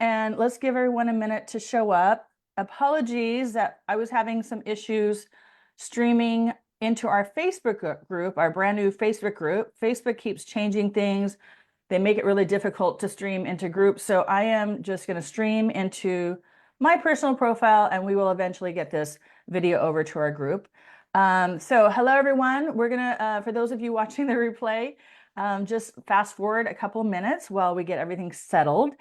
and let's give everyone a minute to show up. Apologies that I was having some issues streaming into our Facebook group, our brand new Facebook group. Facebook keeps changing things. They make it really difficult to stream into groups. So I am just going to stream into my personal profile, and we will eventually get this video over to our group. So hello, everyone. We're going to, for those of you watching the replay, just fast forward a couple minutes while we get everything settled.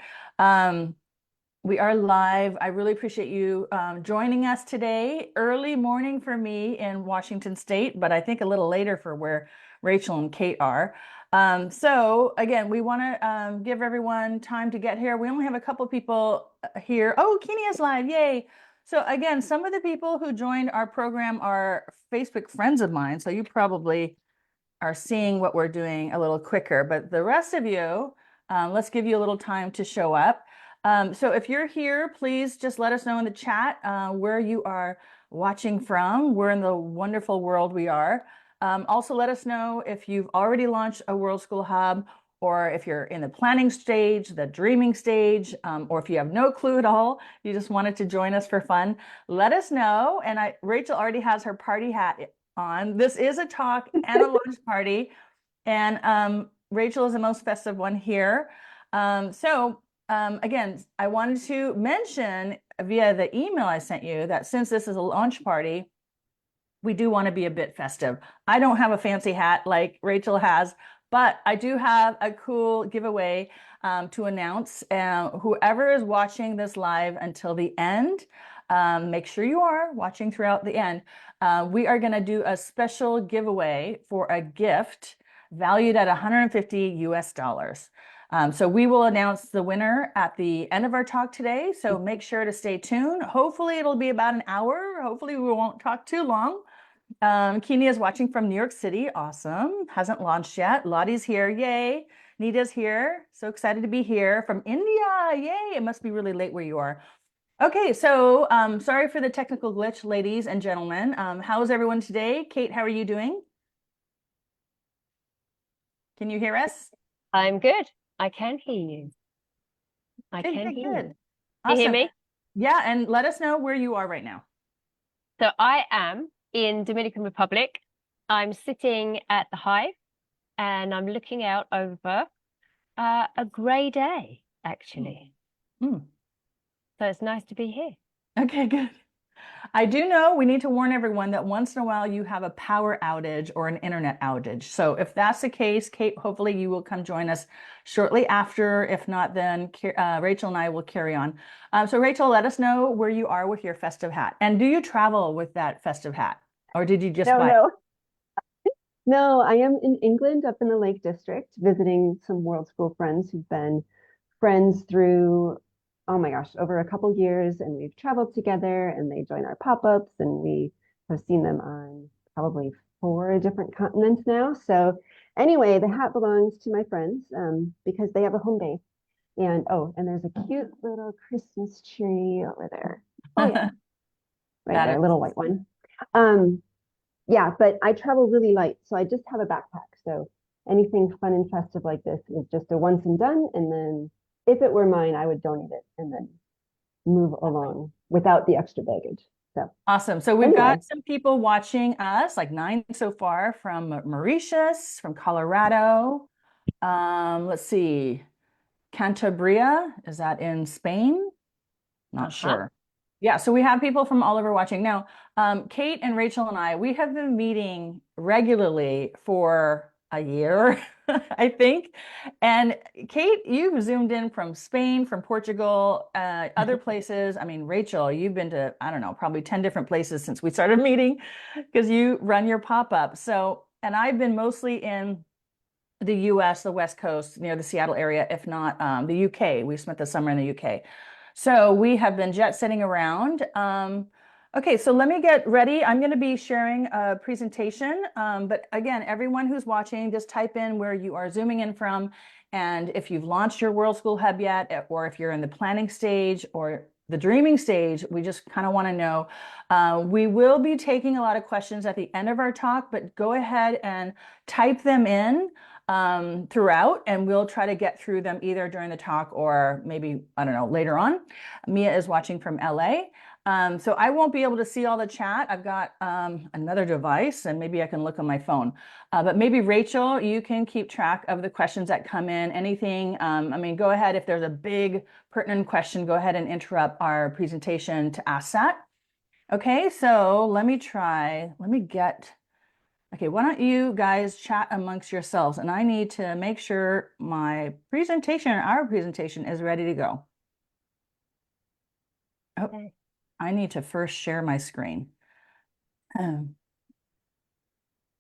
We are live. I really appreciate you joining us today. Early morning for me in Washington State, but I think a little later for where Rachel and Kate are. So again, we want to give everyone time to get here. We only have a couple people here. Oh, Kenia's live. Yay. So again, some of the people who joined our program are Facebook friends of mine. So you probably are seeing what we're doing a little quicker, but the rest of you, let's give you a little time to show up. So if you're here, please just let us know in the chat where you are watching from. We're in the wonderful world we are. Also, let us know if you've already launched a Worldschool Hub, or if you're in the planning stage, the dreaming stage, or if you have no clue at all, you just wanted to join us for fun, let us know. And Rachel already has her party hat on. This is a talk and a launch party, and Rachel is the most festive one here. Again, I wanted to mention via the email I sent you that since this is a launch party, we do want to be a bit festive. I don't have a fancy hat like Rachel has, but I do have a cool giveaway to announce. Whoever is watching this live until the end, make sure you are watching throughout the end. We are going to do a special giveaway for a gift valued at $150 US. So we will announce the winner at the end of our talk today. So make sure to stay tuned. Hopefully it'll be about an hour. Hopefully we won't talk too long. Kenia is watching from New York City. Awesome. Hasn't launched yet. Lottie's here. Yay. Nita's here. So excited to be here from India. Yay. It must be really late where you are. Okay. So sorry for the technical glitch, ladies and gentlemen. How's everyone today? Kate, how are you doing? Can you hear us? I'm good. I can hear you. I can hear you. Awesome. Do you hear me? Yeah, and let us know where you are right now. So I am in Dominican Republic. I'm sitting at the Hive, and I'm looking out over a grey day, actually. So it's nice to be here. Okay, good. I do know we need to warn everyone that once in a while you have a power outage or an internet outage. So if that's the case, Kate, hopefully you will come join us shortly after. If not, then Rachel and I will carry on. So Rachel, let us know where you are with your festive hat. And do you travel with that festive hat? Or did you just buy it? No, I am in England up in the Lake District visiting some Worldschool friends who've been friends through, oh my gosh, over a couple years, and we've traveled together, and they join our pop-ups, and we have seen them on probably 4 different continents now. So anyway, the hat belongs to my friends because they have a home base. And and there's a cute little Christmas tree over there. Oh yeah, right there, a little white one. Yeah, but I travel really light, so I just have a backpack. So anything fun and festive like this is just a once and done, and then if it were mine, I would donate it and then move along without the extra baggage. So awesome. So we've got some people watching us, like 9 so far, from Mauritius, from Colorado. Let's see, Cantabria, is that in Spain? Not sure. Yeah, so we have people from all over watching. Now, Kate and Rachel and I, we have been meeting regularly for a year, I think. And Kate, you've zoomed in from Spain, from Portugal, other places. I mean, Rachel, you've been to, I don't know, probably 10 different places since we started meeting because you run your pop-up. So, and I've been mostly in the US, the West Coast, near the Seattle area, if not the UK. We spent the summer in the UK. So we have been jet setting around. Okay, so let me get ready. I'm going to be sharing a presentation. But again, everyone who's watching, just type in where you are zooming in from. And if you've launched your Worldschool Hub yet, or if you're in the planning stage or the dreaming stage, we just kind of want to know. We will be taking a lot of questions at the end of our talk, but go ahead and type them in. throughout, and we'll try to get through them either during the talk or maybe, I don't know, later on. Mia is watching from LA. So I won't be able to see all the chat. I've got another device and maybe I can look on my phone. But maybe Rachel, you can keep track of the questions that come in, anything. I mean, go ahead. If there's a big pertinent question, go ahead and interrupt our presentation to ask that. Okay, so let me get, okay, why don't you guys chat amongst yourselves? And I need to make sure my presentation or our presentation is ready to go. Oh. Okay. I need to first share my screen.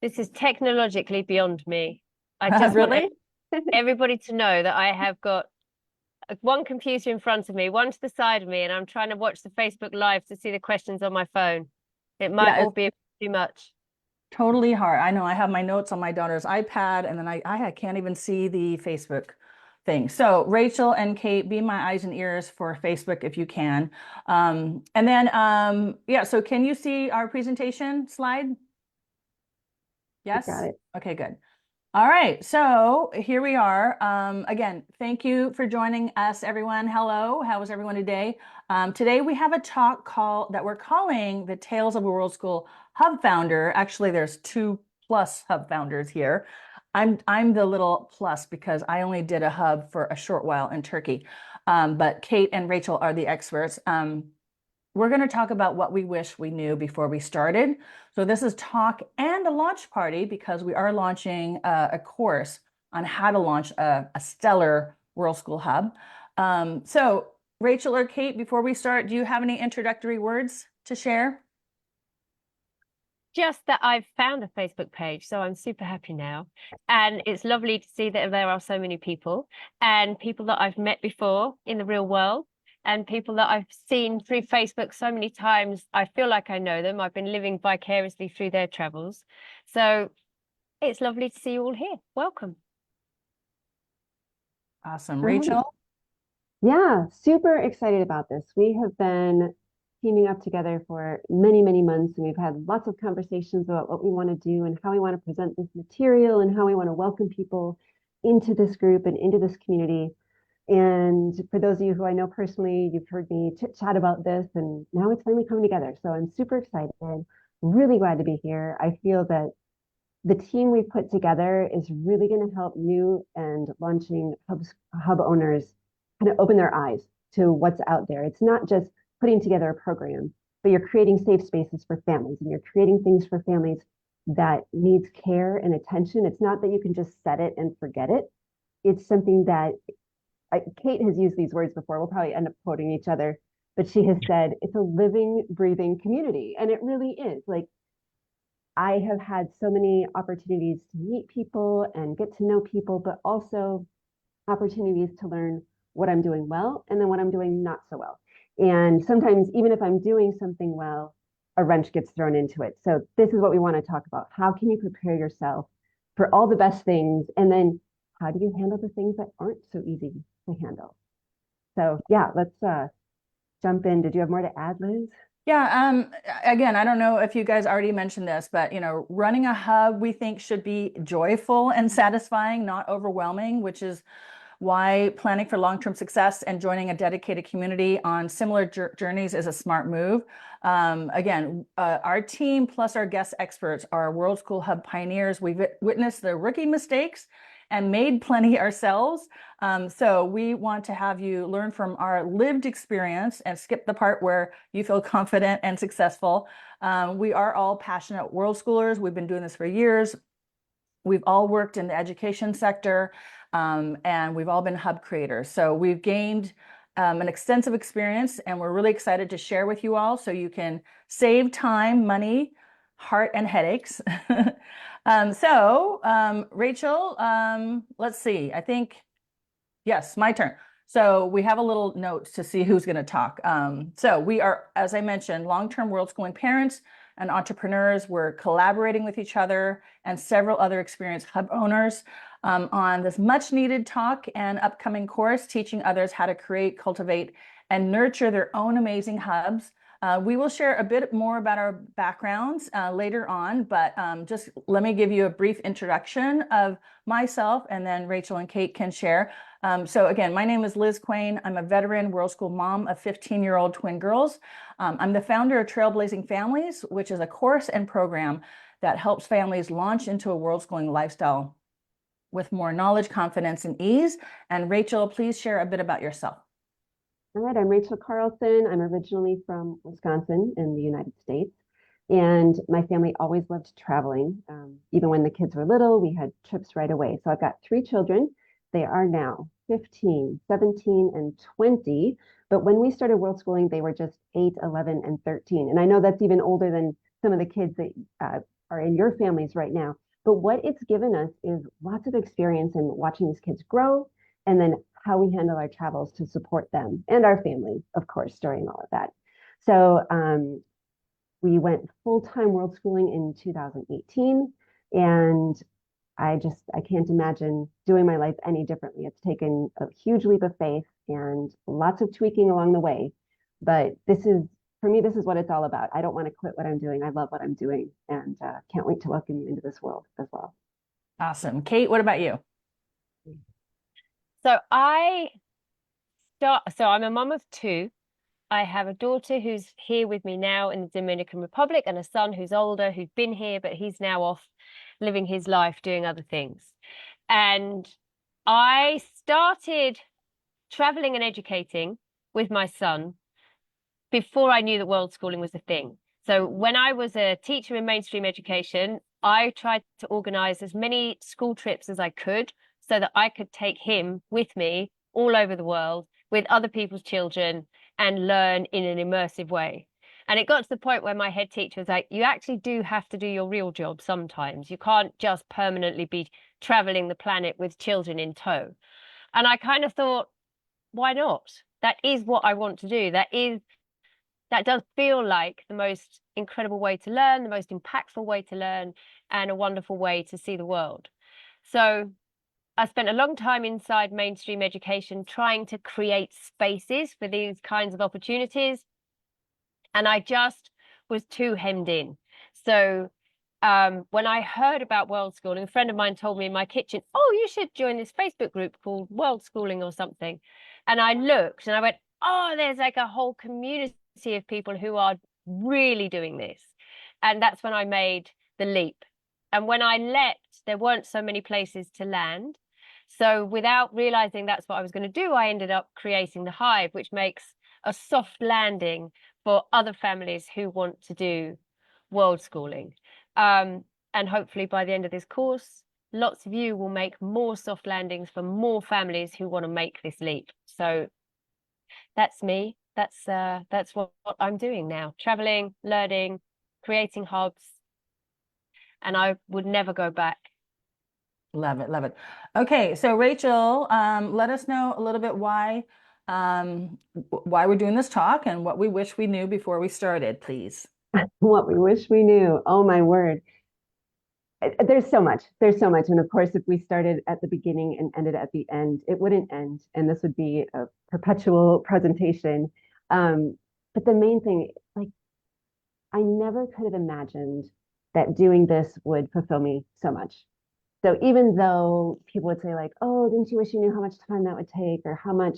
This is technologically beyond me. I just Really? want everybody to know that I have got one computer in front of me, one to the side of me, and I'm trying to watch the Facebook Live to see the questions on my phone. It might all be too much. Totally hard. I know I have my notes on my daughter's iPad, and then I can't even see the Facebook thing. So Rachel and Kate, be my eyes and ears for Facebook if you can. And then, yeah, so can you see our presentation slide? Yes? Got it. Okay, good. All right, so here we are. Again, thank you for joining us, everyone. Hello, how is everyone today? Today we have a talk that we're calling the Tales of a Worldschool Hub Founder. Actually, there's 2+ hub founders here. I'm the little plus because I only did a hub for a short while in Turkey. But Kate and Rachel are the experts. We're going to talk about what we wish we knew before we started. So this is talk and a launch party because we are launching a course on how to launch a stellar Worldschool Hub. So Rachel or Kate, before we start, do you have any introductory words to share? Just that I've found a Facebook page, so I'm super happy now. And it's lovely to see that there are so many people and people that I've met before in the real world and people that I've seen through Facebook so many times. I feel like I know them. I've been living vicariously through their travels. So it's lovely to see you all here. Welcome. Awesome. Rachel? Yeah, super excited about this. We have been teaming up together for many, many months, and we've had lots of conversations about what we want to do and how we want to present this material and how we want to welcome people into this group and into this community. And for those of you who I know personally, you've heard me chit chat about this, and now it's finally coming together. So I'm super excited, really glad to be here. I feel that the team we've put together is really going to help new and launching hub owners kind of open their eyes to what's out there. It's not just putting together a program, but you're creating safe spaces for families, and you're creating things for families that needs care and attention. It's not that you can just set it and forget it. It's something that Kate has used these words before. We'll probably end up quoting each other, but she has said it's a living, breathing community. And it really is. Like, I have had so many opportunities to meet people and get to know people, but also opportunities to learn what I'm doing well and then what I'm doing not so well. And sometimes, even if I'm doing something well, a wrench gets thrown into it. So this is what we want to talk about. How can you prepare yourself for all the best things? And then how do you handle the things that aren't so easy to handle? So yeah, let's jump in. Did you have more to add, Liz? Yeah, again, I don't know if you guys already mentioned this, but running a hub we think should be joyful and satisfying, not overwhelming, which is why planning for long-term success and joining a dedicated community on similar journeys is a smart move. Again, our team plus our guest experts are Worldschool Hub pioneers. We've witnessed the rookie mistakes and made plenty ourselves. So we want to have you learn from our lived experience and skip the part where you feel confident and successful. We are all passionate world schoolers. We've been doing this for years. We've all worked in the education sector, and we've all been hub creators. So we've gained an extensive experience, and we're really excited to share with you all so you can save time, money, heart, and headaches. Rachel, let's see. I think, yes, my turn. So we have a little note to see who's going to talk. So we are, as I mentioned, long-term world schooling parents and entrepreneurs. We're collaborating with each other and several other experienced hub owners on this much needed talk and upcoming course, teaching others how to create, cultivate, and nurture their own amazing hubs We will share a bit more about our backgrounds later on, but just let me give you a brief introduction of myself, and then Rachel and Kate can share. So again, my name is Lizz Quain. I'm a veteran Worldschool mom of 15-year-old twin girls. I'm the founder of Trailblazing Families, which is a course and program that helps families launch into a world-schooling lifestyle with more knowledge, confidence, and ease. And Rachel, please share a bit about yourself. All right, I'm Rachel Carlson. I'm originally from Wisconsin in the United States, and my family always loved traveling. Even when the kids were little, we had trips right away. So I've got 3 children. They are now 15, 17, and 20. But when we started Worldschooling, they were just 8, 11, and 13. And I know that's even older than some of the kids that are in your families right now. But what it's given us is lots of experience in watching these kids grow, and then how we handle our travels to support them and our family, of course, during all of that. So we went full-time Worldschooling in 2018, and I can't imagine doing my life any differently. It's taken a huge leap of faith and lots of tweaking along the way. But for me, this is what it's all about. I don't want to quit what I'm doing. I love what I'm doing, and can't wait to welcome you into this world as well. Awesome. Kate, what about you? So I'm a mum of 2. I have a daughter who's here with me now in the Dominican Republic, and a son who's older, who's been here, but he's now off living his life, doing other things. And I started traveling and educating with my son before I knew that Worldschooling was a thing. So when I was a teacher in mainstream education, I tried to organize as many school trips as I could so that I could take him with me all over the world with other people's children and learn in an immersive way. And it got to the point where my head teacher was like, you actually do have to do your real job sometimes. You can't just permanently be traveling the planet with children in tow. And I kind of thought, why not? That is what I want to do. That does feel like the most incredible way to learn, the most impactful way to learn, and a wonderful way to see the world. So I spent a long time inside mainstream education trying to create spaces for these kinds of opportunities. And I just was too hemmed in. So when I heard about Worldschooling, a friend of mine told me in my kitchen, oh, you should join this Facebook group called Worldschooling or something. And I looked and I went, oh, there's like a whole community of people who are really doing this. And that's when I made the leap. And when I leapt, there weren't so many places to land. So without realizing that's what I was going to do, I ended up creating the Hive, which makes a soft landing for other families who want to do Worldschooling. And hopefully by the end of this course, lots of you will make more soft landings for more families who want to make this leap. So that's me. That's what I'm doing now. Traveling, learning, creating hubs. And I would never go back. Love it, love it. Okay, so Rachel, let us know a little bit why we're doing this talk and what we wish we knew before we started, please. What we wish we knew. Oh my word. There's so much. There's so much. And of course, if we started at the beginning and ended at the end, it wouldn't end. And this would be a perpetual presentation. But the main thing, like, I never could have imagined that doing this would fulfill me so much. So even though people would say like, oh, didn't you wish you knew how much time that would take, or how much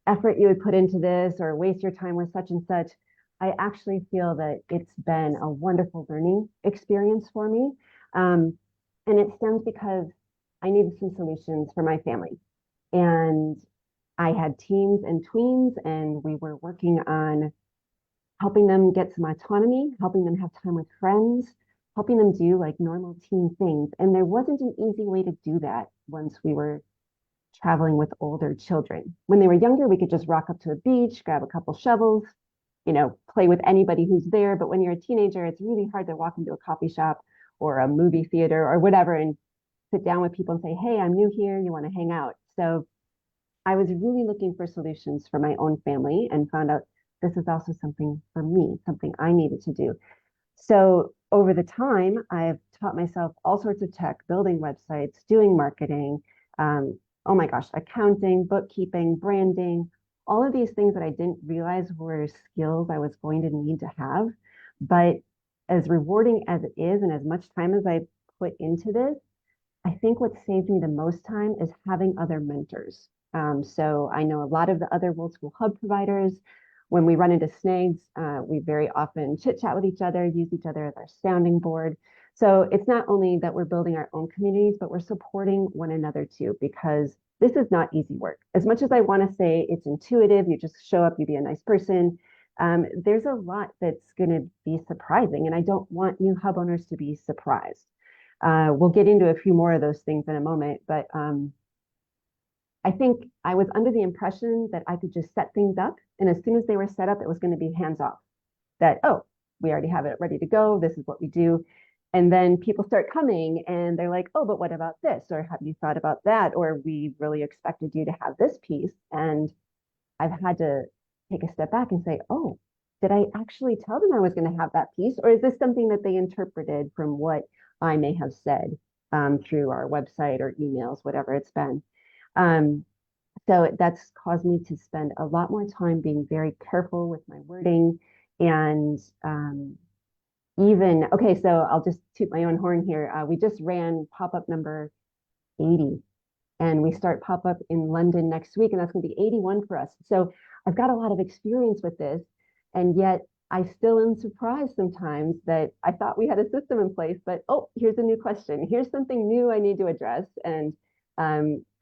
effort you would put into this, or waste your time with such and such, I actually feel that it's been a wonderful learning experience for me. And it stems because I needed some solutions for my family. And I had teens and tweens, and we were working on helping them get some autonomy, helping them have time with friends, helping them do like normal teen things. And there wasn't an easy way to do that once we were traveling with older children. When they were younger, we could just rock up to a beach, grab a couple shovels, play with anybody who's there. But when you're a teenager, it's really hard to walk into a coffee shop or a movie theater or whatever and sit down with people and say, hey, I'm new here, you want to hang out? So I was really looking for solutions for my own family and found out this is also something for me, something I needed to do. So over the time, I've taught myself all sorts of tech, building websites, doing marketing, oh my gosh, accounting, bookkeeping, branding, all of these things that I didn't realize were skills I was going to need to have. But as rewarding as it is, and as much time as I put into this, I think what saved me the most time is having other mentors. So I know a lot of the other Worldschool Hub providers. When we run into snags, we very often chit chat with each other, use each other as our sounding board. So it's not only that we're building our own communities, but we're supporting one another too, because this is not easy work. As much as I want to say it's intuitive, you just show up, you be a nice person. There's a lot that's going to be surprising, and I don't want new hub owners to be surprised. We'll get into a few more of those things in a moment, but I think I was under the impression that I could just set things up, and as soon as they were set up, it was going to be hands off. That, oh, we already have it ready to go. This is what we do. And then people start coming and they're like, oh, but what about this? Or have you thought about that? Or we really expected you to have this piece. And I've had to take a step back and say, oh, did I actually tell them I was going to have that piece? Or is this something that they interpreted from what I may have said through our website or emails, whatever it's been? So that's caused me to spend a lot more time being very careful with my wording. And even, okay, so I'll just toot my own horn here. We just ran pop-up number 80, and we start pop-up in London next week, and that's going to be 81 for us. So I've got a lot of experience with this, and yet I still am surprised sometimes that I thought we had a system in place, but oh, here's a new question. Here's something new I need to address, and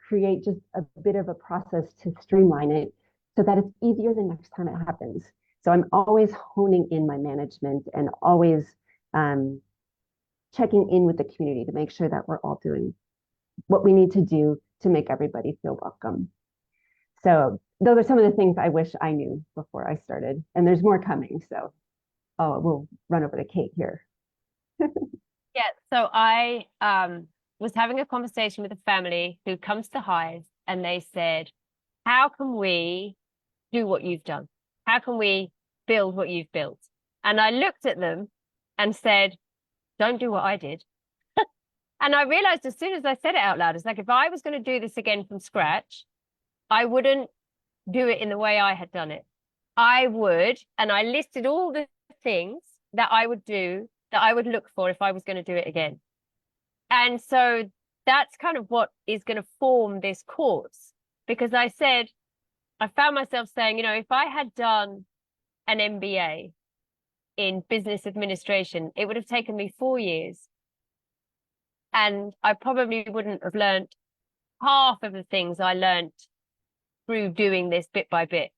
create just a bit of a process to streamline it so that it's easier the next time it happens. So I'm always honing in my management and always checking in with the community to make sure that we're all doing what we need to do to make everybody feel welcome. So those are some of the things I wish I knew before I started, and there's more coming. So we'll run over to Kate here. Yeah, so I was having a conversation with a family who comes to Hive, and they said, how can we do what you've done? How can we build what you've built? And I looked at them and said, don't do what I did. And I realized as soon as I said it out loud, it's like, if I was going to do this again from scratch, I wouldn't do it in the way I had done it. I would, and I listed all the things that I would do, that I would look for if I was going to do it again. And so that's kind of what is going to form this course, because I found myself saying, if I had done an MBA in business administration, it would have taken me 4 years. And I probably wouldn't have learned half of the things I learned through doing this bit by bit.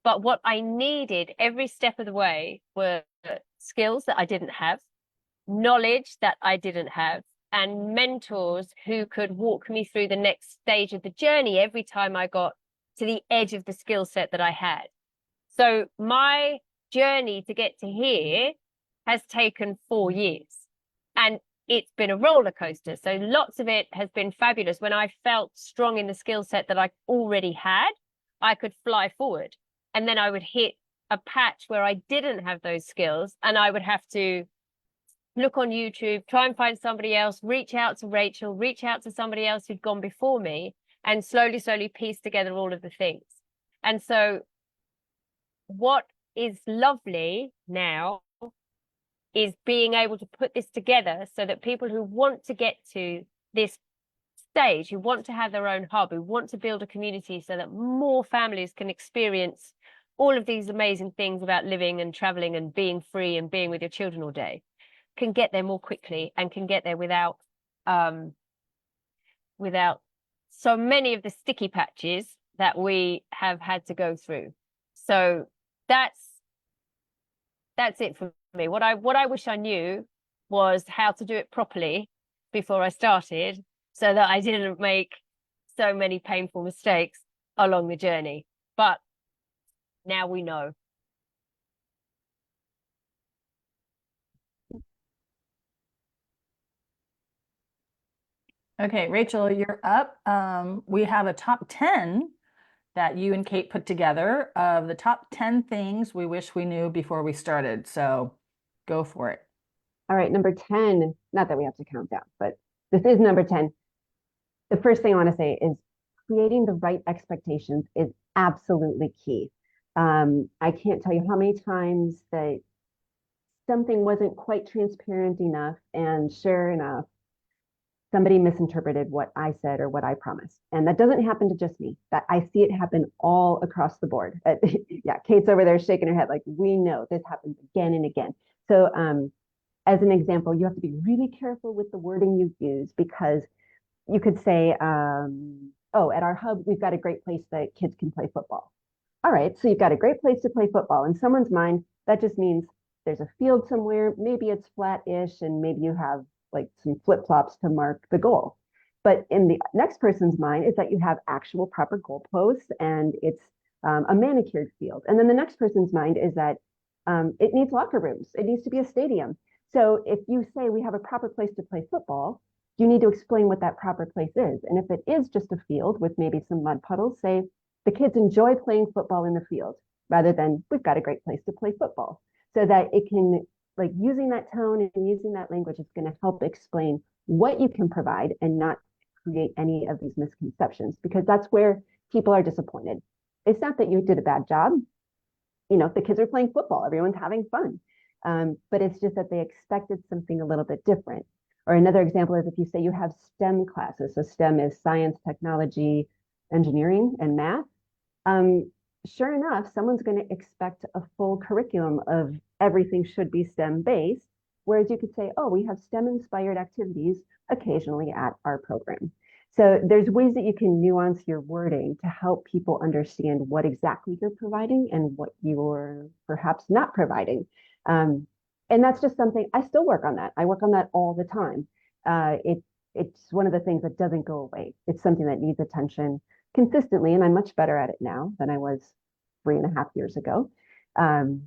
But what I needed every step of the way were skills that I didn't have, knowledge that I didn't have, and mentors who could walk me through the next stage of the journey every time I got to the edge of the skill set that I had. So my journey to get to here has taken 4 years, and it's been a roller coaster. So lots of it has been fabulous. When I felt strong in the skill set that I already had, I could fly forward. And then I would hit a patch where I didn't have those skills, and I would have to look on YouTube, try and find somebody else, reach out to Rachel, reach out to somebody else who'd gone before me, and slowly piece together all of the things. And so what is lovely now is being able to put this together so that people who want to get to this stage, who want to have their own hub, who want to build a community so that more families can experience all of these amazing things about living and traveling and being free and being with your children all day, can get there more quickly and can get there without so many of the sticky patches that we have had to go through. So that's it for me. What I wish I knew was how to do it properly before I started, so that I didn't make so many painful mistakes along the journey. But now we know. Okay, Rachel, you're up. We have a top 10 that you and Kate put together of the top 10 things we wish we knew before we started. So go for it. All right, number 10, not that we have to count down, but this is number 10. The first thing I want to say is creating the right expectations is absolutely key. I can't tell you how many times that something wasn't quite transparent enough, and sure enough, somebody misinterpreted what I said or what I promised. And that doesn't happen to just me. That I see it happen all across the board. Yeah, Kate's over there shaking her head like, we know this happens again and again. So as an example, you have to be really careful with the wording you use, because you could say, oh, at our hub, we've got a great place that kids can play football. All right, so you've got a great place to play football. In someone's mind, that just means there's a field somewhere. Maybe it's flat-ish, and maybe you have like some flip-flops to mark the goal. But in the next person's mind is that you have actual proper goalposts, and it's a manicured field. And then the next person's mind is that it needs locker rooms. It needs to be a stadium. So if you say we have a proper place to play football, you need to explain what that proper place is. And if it is just a field with maybe some mud puddles, say the kids enjoy playing football in the field, rather than we've got a great place to play football. So that it can, like, using that tone and using that language is going to help explain what you can provide and not create any of these misconceptions, because that's where people are disappointed. It's not that you did a bad job. You know, the kids are playing football, everyone's having fun. But it's just that they expected something a little bit different. Or another example is if you say you have STEM classes. So STEM is science, technology, engineering, and math. Sure enough, someone's going to expect a full curriculum of everything should be STEM based. Whereas you could say, oh, we have STEM inspired activities occasionally at our program. So there's ways that you can nuance your wording to help people understand what exactly you're providing and what you're perhaps not providing. And that's just something I still work on that. I work on that all the time. It's one of the things that doesn't go away. It's something that needs attention consistently, and I'm much better at it now than I was 3.5 years ago. But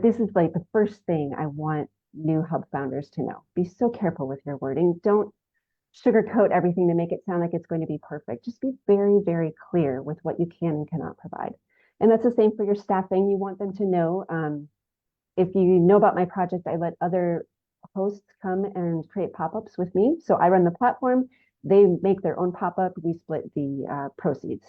this is like the first thing I want new hub founders to know. Be so careful with your wording. Don't sugarcoat everything to make it sound like it's going to be perfect. Just be very, very clear with what you can and cannot provide. And that's the same for your staffing. You want them to know, if you know about my project, I let other hosts come and create pop-ups with me. So I run the platform, they make their own pop-up, we split the proceeds.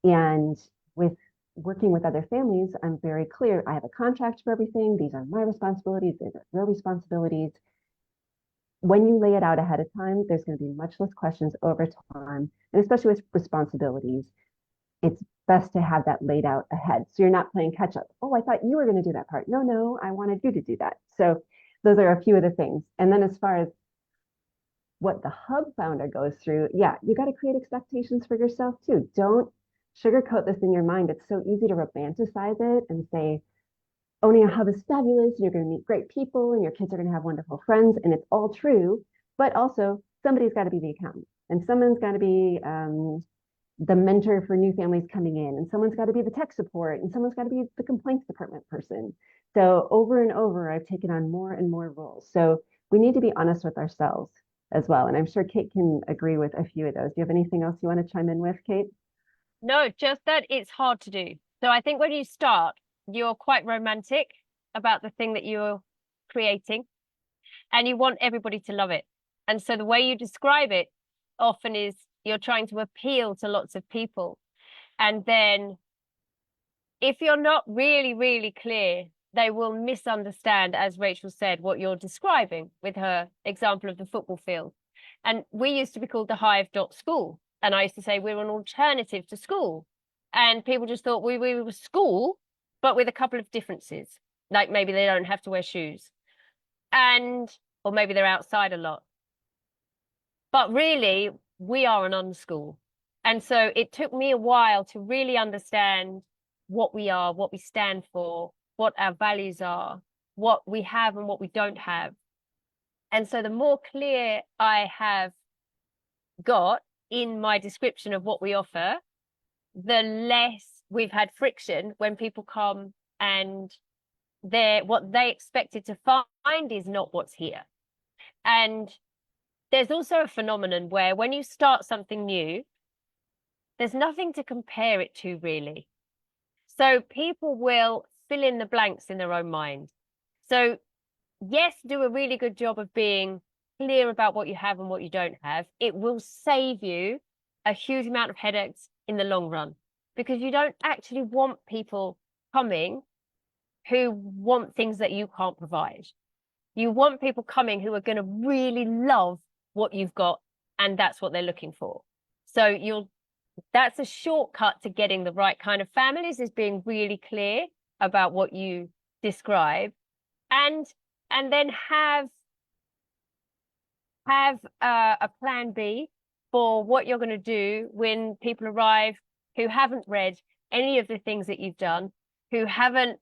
And with working with other families, I'm very clear. I have a contract for everything. These are my responsibilities. These are your responsibilities. When you lay it out ahead of time, there's going to be much less questions over time. And especially with responsibilities, it's best to have that laid out ahead. So you're not playing catch up. Oh, I thought you were going to do that part. No, I wanted you to do that. So those are a few of the things. And then as far as what the hub founder goes through, yeah, you got to create expectations for yourself too. Don't sugarcoat this in your mind. It's so easy to romanticize it and say, owning a hub is fabulous, and you're going to meet great people, and your kids are going to have wonderful friends, and it's all true. But also, somebody's got to be the accountant, and someone's got to be the mentor for new families coming in, and someone's got to be the tech support, and someone's got to be the complaints department person. So over and over, I've taken on more and more roles. So we need to be honest with ourselves as well. And I'm sure Kate can agree with a few of those. Do you have anything else you want to chime in with, Kate? No, just that it's hard to do. So I think when you start, you're quite romantic about the thing that you're creating, and you want everybody to love it. And so the way you describe it often is you're trying to appeal to lots of people. And then if you're not really, really clear, they will misunderstand, as Rachel said, what you're describing with her example of the football field. And we used to be called the Hive.school. And I used to say we're an alternative to school. And people just thought we were school, but with a couple of differences. Like maybe they don't have to wear shoes. Or maybe they're outside a lot. But really, we are an unschool. And so it took me a while to really understand what we are, what we stand for, what our values are, what we have and what we don't have. And so the more clear I have got in my description of what we offer, the less we've had friction when people come and what they expected to find is not what's here. And there's also a phenomenon where when you start something new, there's nothing to compare it to really. So people will fill in the blanks in their own mind. So yes, do a really good job of being clear about what you have and what you don't have. It will save you a huge amount of headaches in the long run. because you don't actually want people coming who want things that you can't provide. You want people coming who are going to really love what you've got, and that's what they're looking for. So that's a shortcut to getting the right kind of families, is being really clear about what you describe, and then have a plan B for what you're going to do when people arrive who haven't read any of the things that you've done, who haven't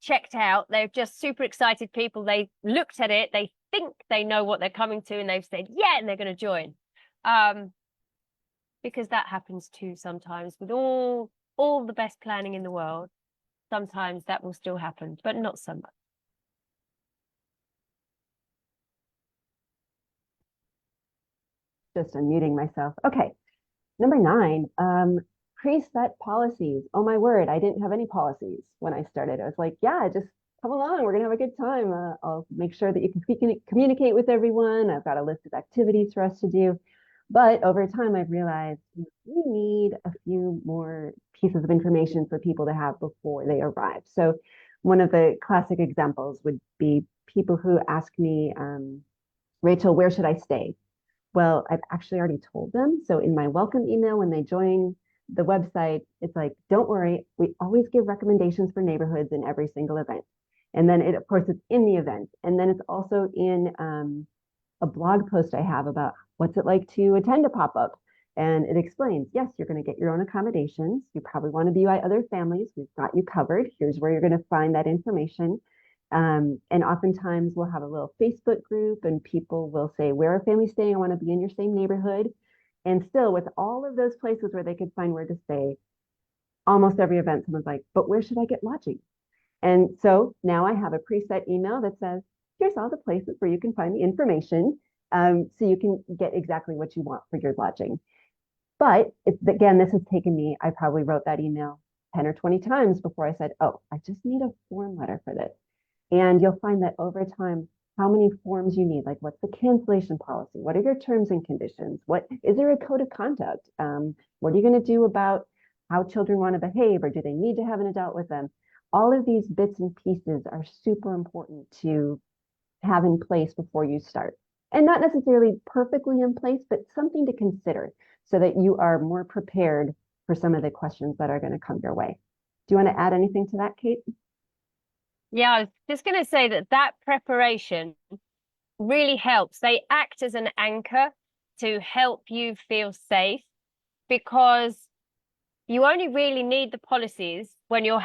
checked out. They're just super excited people. They looked at it, they think they know what they're coming to, and they've said, yeah, and they're going to join. Because that happens too sometimes with all the best planning in the world. Sometimes that will still happen, but not so much. Just unmuting myself. Okay, number 9, preset policies. Oh my word, I didn't have any policies when I started. I was like, yeah, just come along, we're gonna have a good time. I'll make sure that you can communicate with everyone. I've got a list of activities for us to do. But over time, I've realized we need a few more pieces of information for people to have before they arrive. So one of the classic examples would be people who ask me, Rachel, where should I stay? Well, I've actually already told them. So in my welcome email, when they join the website, it's like, don't worry, we always give recommendations for neighborhoods in every single event. And then of course, it's in the event. And then it's also in a blog post I have about what's it like to attend a pop-up. And it explains, yes, you're going to get your own accommodations. You probably want to be by other families. We've got you covered. Here's where you're going to find that information. And oftentimes we'll have a little Facebook group and people will say, where are families staying? I want to be in your same neighborhood. And still, with all of those places where they could find where to stay, almost every event, someone's like, but where should I get lodging? And so now I have a preset email that says, here's all the places where you can find the information, so you can get exactly what you want for your lodging. But again, this has taken me, I probably wrote that email 10 or 20 times before I said, oh, I just need a form letter for this. And you'll find that over time, how many forms you need, like what's the cancellation policy? What are your terms and conditions? What is there a code of conduct? What are you going to do about how children want to behave, or do they need to have an adult with them? All of these bits and pieces are super important to have in place before you start. And not necessarily perfectly in place, but something to consider so that you are more prepared for some of the questions that are going to come your way. Do you want to add anything to that, Kate? Yeah, I was just going to say that preparation really helps. They act as an anchor to help you feel safe, because you only really need the policies when you're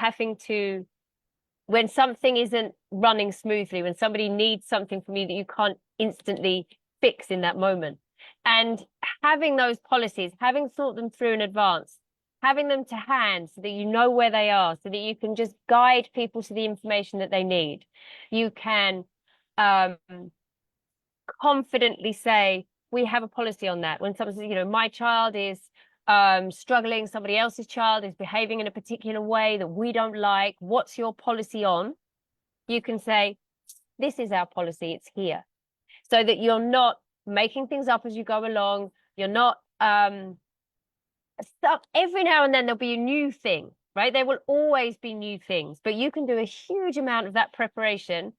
when something isn't running smoothly, when somebody needs something from you that you can't instantly fix in that moment. And having those policies, having thought them through in advance, having them to hand so that you know where they are, so that you can just guide people to the information that they need. You can confidently say, we have a policy on that. When someone says, my child is struggling, somebody else's child is behaving in a particular way that we don't like, what's your policy on? You can say, this is our policy, it's here. So that you're not making things up as you go along. You're not every now and then there'll be a new thing, right? There will always be new things, but you can do a huge amount of that preparation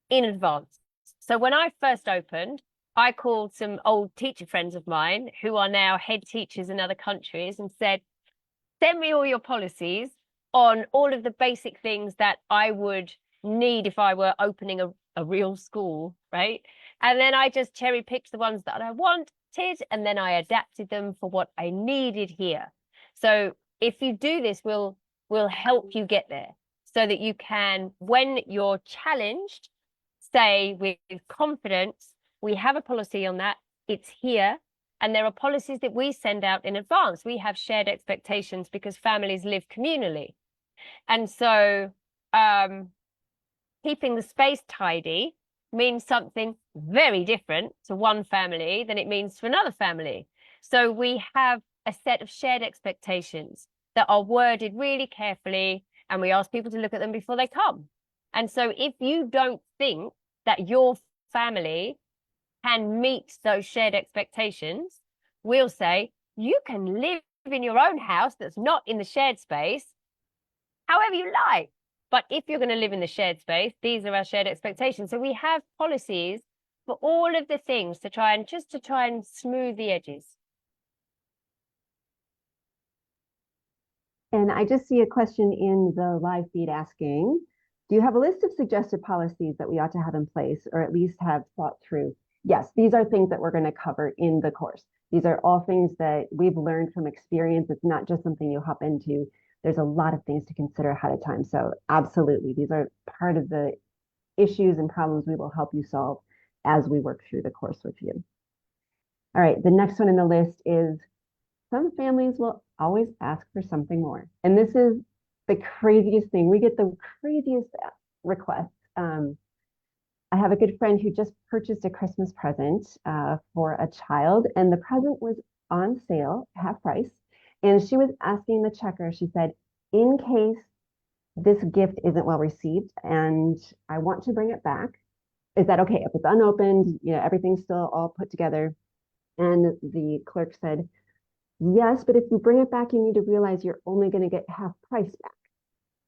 in advance. So when I first opened, I called some old teacher friends of mine who are now head teachers in other countries and said, send me all your policies on all of the basic things that I would need if I were opening a real school, right? And then I just cherry picked the ones that I wanted, and then I adapted them for what I needed here. So if you do this, we'll help you get there so that you can, when you're challenged, say with confidence, we have a policy on that, it's here. And there are policies that we send out in advance. We have shared expectations because families live communally. And so keeping the space tidy means something very different to one family than it means to another family. So we have a set of shared expectations that are worded really carefully, and we ask people to look at them before they come. And so if you don't think that your family can meet those shared expectations, we'll say, you can live in your own house that's not in the shared space, however you like. But if you're going to live in the shared space, these are our shared expectations. So we have policies for all of the things to try and smooth the edges. And I just see a question in the live feed asking, do you have a list of suggested policies that we ought to have in place or at least have thought through? Yes, these are things that we're going to cover in the course. These are all things that we've learned from experience. It's not just something you hop into. There's a lot of things to consider ahead of time. So absolutely, these are part of the issues and problems we will help you solve as we work through the course with you. All right, the next one in the list is some families will always ask for something more. And this is the craziest thing. We get the craziest requests. I have a good friend who just purchased a Christmas present for a child, and the present was on sale, half price. And she was asking the checker, she said, in case this gift isn't well received and I want to bring it back, is that okay? If it's unopened, you know, everything's still all put together. And the clerk said, yes, but if you bring it back, you need to realize you're only going to get half price back.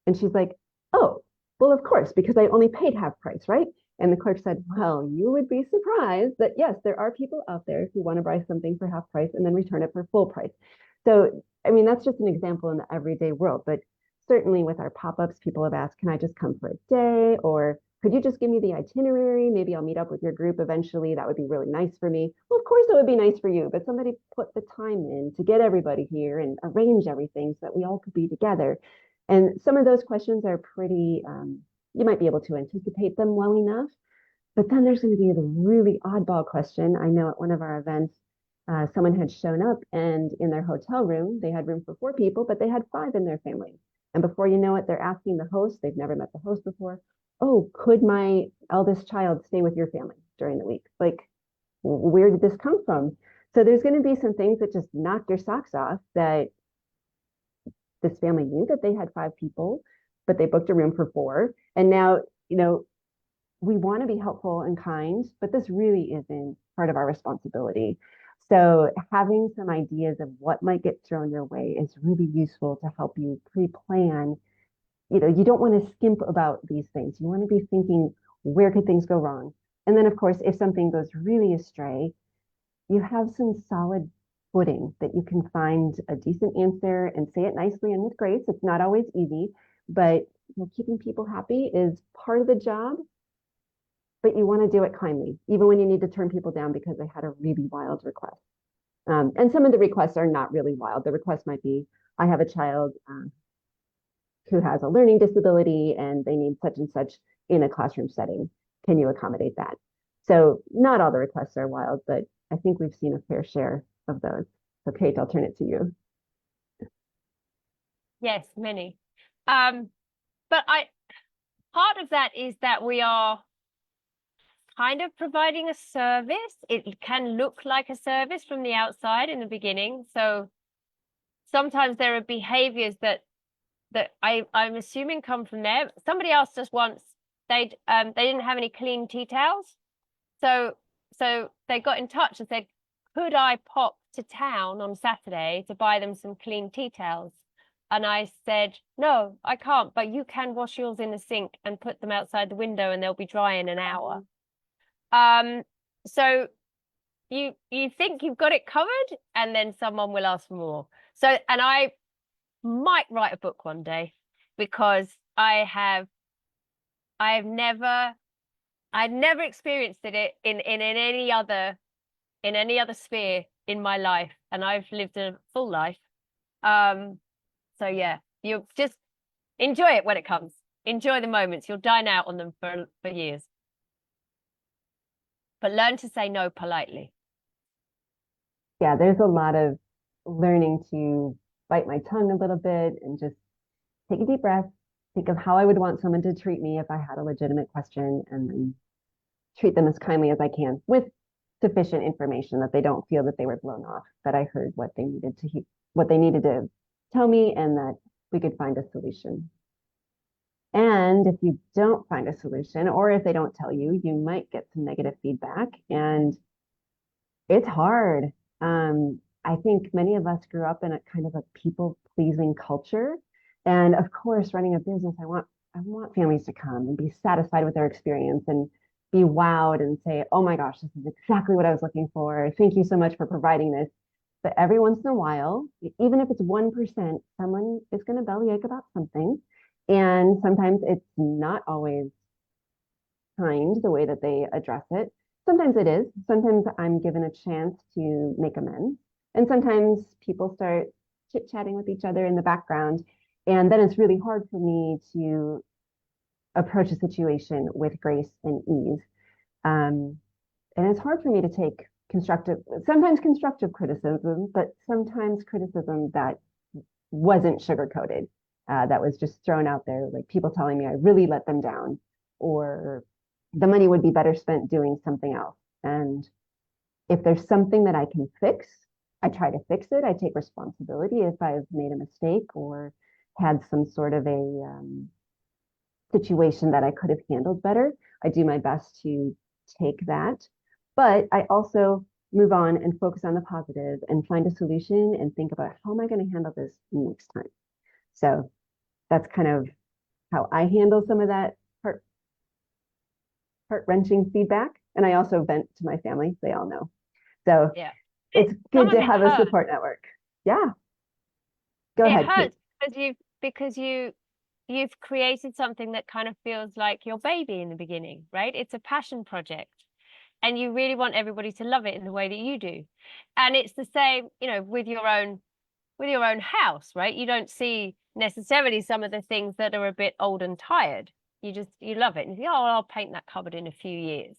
And she's like, oh, well, of course, because I only paid half price, right? And the clerk said, well, you would be surprised that yes, there are people out there who want to buy something for half price and then return it for full price. So, I mean, that's just an example in the everyday world, but certainly with our pop-ups, people have asked, can I just come for a day? Or could you just give me the itinerary? Maybe I'll meet up with your group eventually. That would be really nice for me. Well, of course it would be nice for you, but somebody put the time in to get everybody here and arrange everything so that we all could be together. And some of those questions are pretty, you might be able to anticipate them well enough, but then there's going to be the really oddball question. I know at one of our events, someone had shown up and in their hotel room, they had room for 4 people, but they had 5 in their family. And before you know it, they're asking the host, they've never met the host before, oh, could my eldest child stay with your family during the week? Like, where did this come from? So there's going to be some things that just knock your socks off, that this family knew that they had 5 people, but they booked a room for 4. And now, you know, we want to be helpful and kind, but this really isn't part of our responsibility. So having some ideas of what might get thrown your way is really useful to help you pre-plan. You know, you don't want to skimp about these things. You want to be thinking, where could things go wrong? And then, of course, if something goes really astray, you have some solid footing that you can find a decent answer and say it nicely and with grace. It's not always easy, but you know, keeping people happy is part of the job. But you want to do it kindly, even when you need to turn people down because they had a really wild request. And some of the requests are not really wild. The request might be, I have a child who has a learning disability and they need such and such in a classroom setting. Can you accommodate that? So not all the requests are wild, but I think we've seen a fair share of those. So Kate, I'll turn it to you. Yes, many. But part of that is that we are kind of providing a service. It can look like a service from the outside in the beginning. So sometimes there are behaviors that I'm assuming come from there. Somebody asked us once, they didn't have any clean tea towels. So they got in touch and said, could I pop to town on Saturday to buy them some clean tea towels? And I said, no, I can't, but you can wash yours in the sink and put them outside the window and they'll be dry in an hour. So you think you've got it covered and then someone will ask for more. So, and I might write a book one day because I've never experienced it in any other sphere in my life, and I've lived a full life. So yeah, you just enjoy it when it comes. Enjoy the moments. You'll dine out on them for years. But learn to say no politely. Yeah, there's a lot of learning to bite my tongue a little bit and just take a deep breath, think of how I would want someone to treat me if I had a legitimate question, and then treat them as kindly as I can with sufficient information that they don't feel that they were blown off, that I heard what they needed to tell me, and that we could find a solution. And if you don't find a solution, or if they don't tell you, you might get some negative feedback, and it's hard. I think many of us grew up in a kind of a people-pleasing culture. And of course, running a business, I want families to come and be satisfied with their experience and be wowed and say, oh my gosh, this is exactly what I was looking for. Thank you so much for providing this. But every once in a while, even if it's 1%, someone is going to bellyache about something. And sometimes it's not always kind the way that they address it. Sometimes it is. Sometimes I'm given a chance to make amends. And sometimes people start chit-chatting with each other in the background. And then it's really hard for me to approach a situation with grace and ease. And it's hard for me to take sometimes constructive criticism, but sometimes criticism that wasn't sugar-coated, that was just thrown out there, like people telling me I really let them down, or the money would be better spent doing something else. And if there's something that I can fix, I try to fix it. I take responsibility if I've made a mistake or had some sort of a situation that I could have handled better. I do my best to take that, but I also move on and focus on the positive and find a solution and think about how am I going to handle this next time. So that's kind of how I handle some of that heart-wrenching feedback. And I also vent to my family. They all know. So Yeah. it's Some good of to it have a hurts. support network. Yeah. Go It ahead, hurts Kate. because you've created something that kind of feels like your baby in the beginning, right? It's a passion project. And you really want everybody to love it in the way that you do. And it's the same, you know, with your own house, right? You don't see necessarily some of the things that are a bit old and tired. You love it. And you think, oh, I'll paint that cupboard in a few years.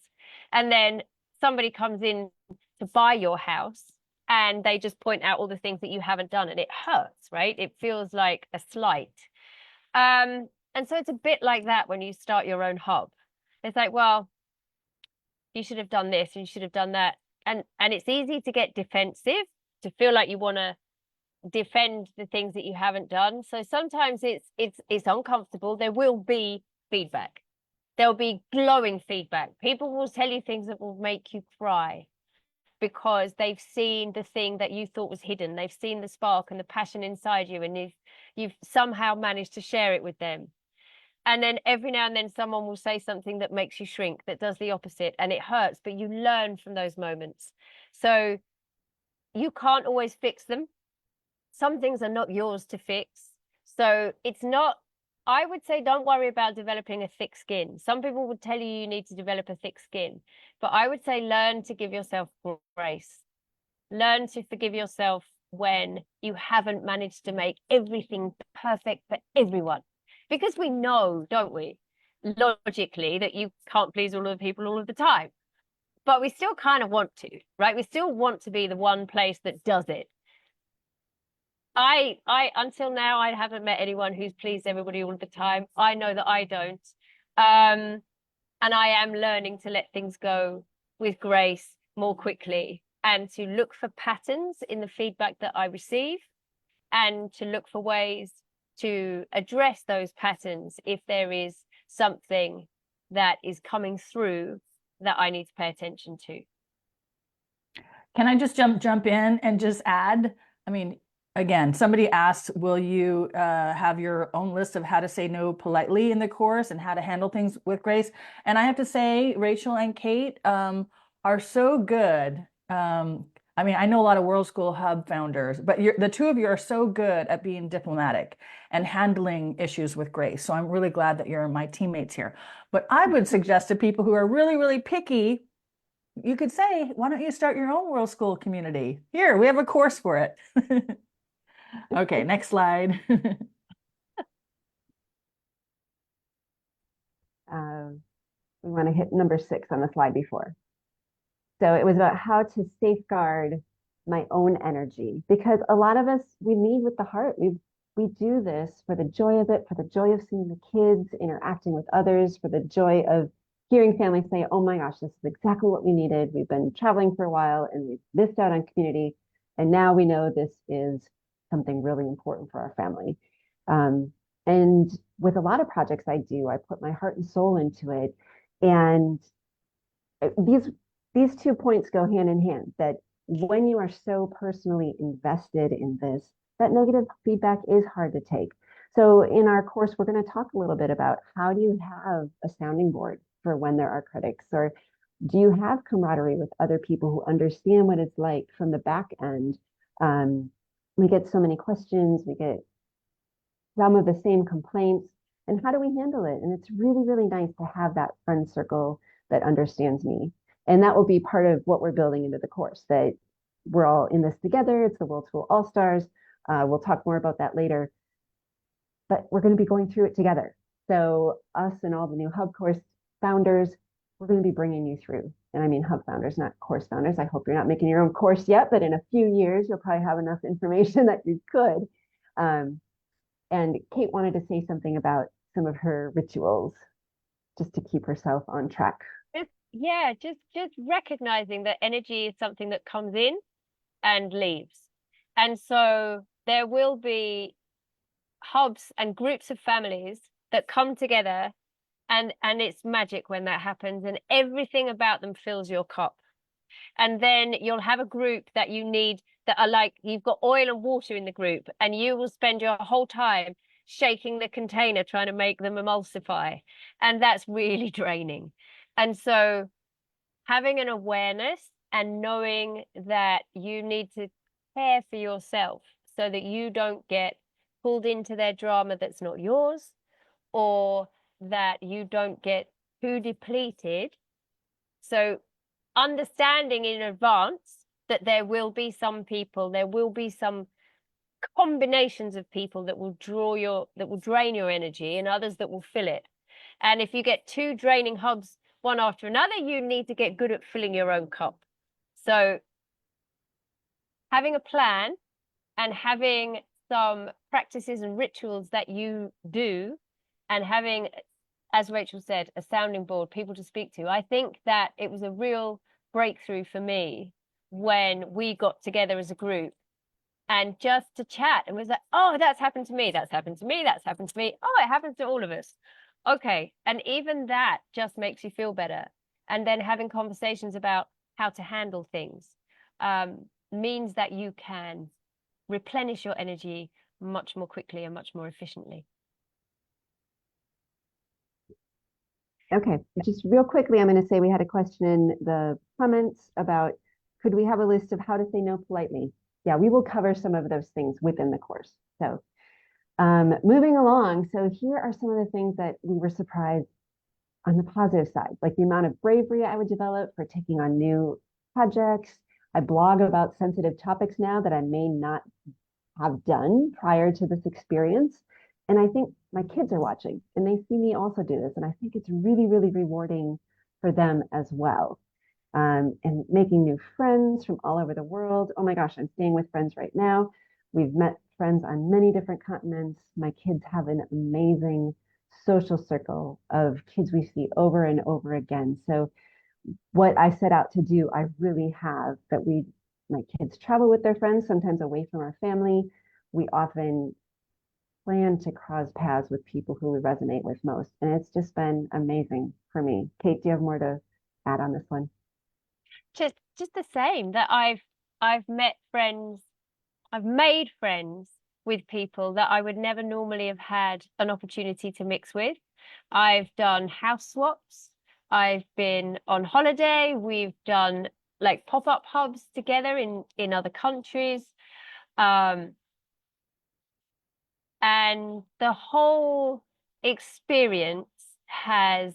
And then somebody comes in to buy your house and they just point out all the things that you haven't done, and it hurts, right? It feels like a slight. And so it's a bit like that when you start your own hub. It's like, well, you should have done this and you should have done that. And it's easy to get defensive, to feel like you want to defend the things that you haven't done. So sometimes it's uncomfortable. There will be feedback. There'll be glowing feedback. People will tell you things that will make you cry because they've seen the thing that you thought was hidden. They've seen the spark and the passion inside you, and you've somehow managed to share it with them. And then every now and then someone will say something that makes you shrink, that does the opposite, and it hurts, but you learn from those moments. So you can't always fix them. Some things are not yours to fix. So it's not, I would say, don't worry about developing a thick skin. Some people would tell you need to develop a thick skin, but I would say learn to give yourself grace. Learn to forgive yourself when you haven't managed to make everything perfect for everyone. Because we know, don't we, logically, that you can't please all of the people all of the time. But we still kind of want to, right? We still want to be the one place that does it. I until now, I haven't met anyone who's pleased everybody all the time. I know that I don't. And I am learning to let things go with grace more quickly and to look for patterns in the feedback that I receive and to look for ways to address those patterns if there is something that is coming through that I need to pay attention to. Can I just jump in and just add? I mean, again, somebody asked, will you have your own list of how to say no politely in the course and how to handle things with grace? And I have to say, Rachel and Kate are so good. I mean, I know a lot of Worldschool Hub founders, but the two of you are so good at being diplomatic and handling issues with grace. So I'm really glad that you're my teammates here. But I would suggest to people who are really, really picky, you could say, why don't you start your own Worldschool community? Here, we have a course for it. Okay, next slide. We want to hit number 6 on the slide before. So it was about how to safeguard my own energy, because a lot of us, we lead with the heart. We do this for the joy of it, for the joy of seeing the kids interacting with others, for the joy of hearing families say, oh my gosh, this is exactly what we needed. We've been traveling for a while and we've missed out on community. And now we know this is something really important for our family. And with a lot of projects I do, I put my heart and soul into it. And these 2 points go hand in hand, that when you are so personally invested in this, that negative feedback is hard to take. So in our course, we're going to talk a little bit about how do you have a sounding board for when there are critics, or do you have camaraderie with other people who understand what it's like from the back end? We get so many questions, we get some of the same complaints, and how do we handle it? And it's really, really nice to have that friend circle that understands me. And that will be part of what we're building into the course, that we're all in this together. It's the World School All-Stars. We'll talk more about that later, but we're going to be going through it together. So us and all the new Hub course founders, we're going to be bringing you through. And I mean Hub founders, not course founders. I hope you're not making your own course yet, but in a few years, you'll probably have enough information that you could. And Kate wanted to say something about some of her rituals just to keep herself on track. Just recognizing that energy is something that comes in and leaves. And so there will be hubs and groups of families that come together, and it's magic when that happens, and everything about them fills your cup. And then you'll have a group that you need that are like, you've got oil and water in the group, and you will spend your whole time shaking the container trying to make them emulsify. And that's really draining. And so having an awareness and knowing that you need to care for yourself so that you don't get pulled into their drama that's not yours, or that you don't get too depleted. So understanding in advance that there will be some people, there will be some combinations of people that will drain your energy, and others that will fill it. And if you get two draining hubs one after another, you need to get good at filling your own cup. So having a plan and having some practices and rituals that you do, and having, as Rachel said, a sounding board, people to speak to. I think that it was a real breakthrough for me when we got together as a group and just to chat, and was like, oh, that's happened to me, that's happened to me, that's happened to me. Oh, it happens to all of us. Okay. And even that just makes you feel better. And then having conversations about how to handle things means that you can replenish your energy much more quickly and much more efficiently. Okay, just real quickly, I'm going to say we had a question in the comments about, could we have a list of how to say no politely? Yeah, we will cover some of those things within the course. So moving along, so here are some of the things that we were surprised on the positive side, like the amount of bravery I would develop for taking on new projects. I blog about sensitive topics now that I may not have done prior to this experience. And I think my kids are watching and they see me also do this. And I think it's really, really rewarding for them as well. And making new friends from all over the world. Oh my gosh, I'm staying with friends right now. We've met friends on many different continents. My kids have an amazing social circle of kids we see over and over again. So what I set out to do, I really have, that my kids travel with their friends, sometimes away from our family. We often plan to cross paths with people who we resonate with most. And it's just been amazing for me. Kate, do you have more to add on this one? Just the same, that I've met friends, I've made friends with people that I would never normally have had an opportunity to mix with. I've done house swaps. I've been on holiday. We've done like pop-up hubs together in other countries. And the whole experience has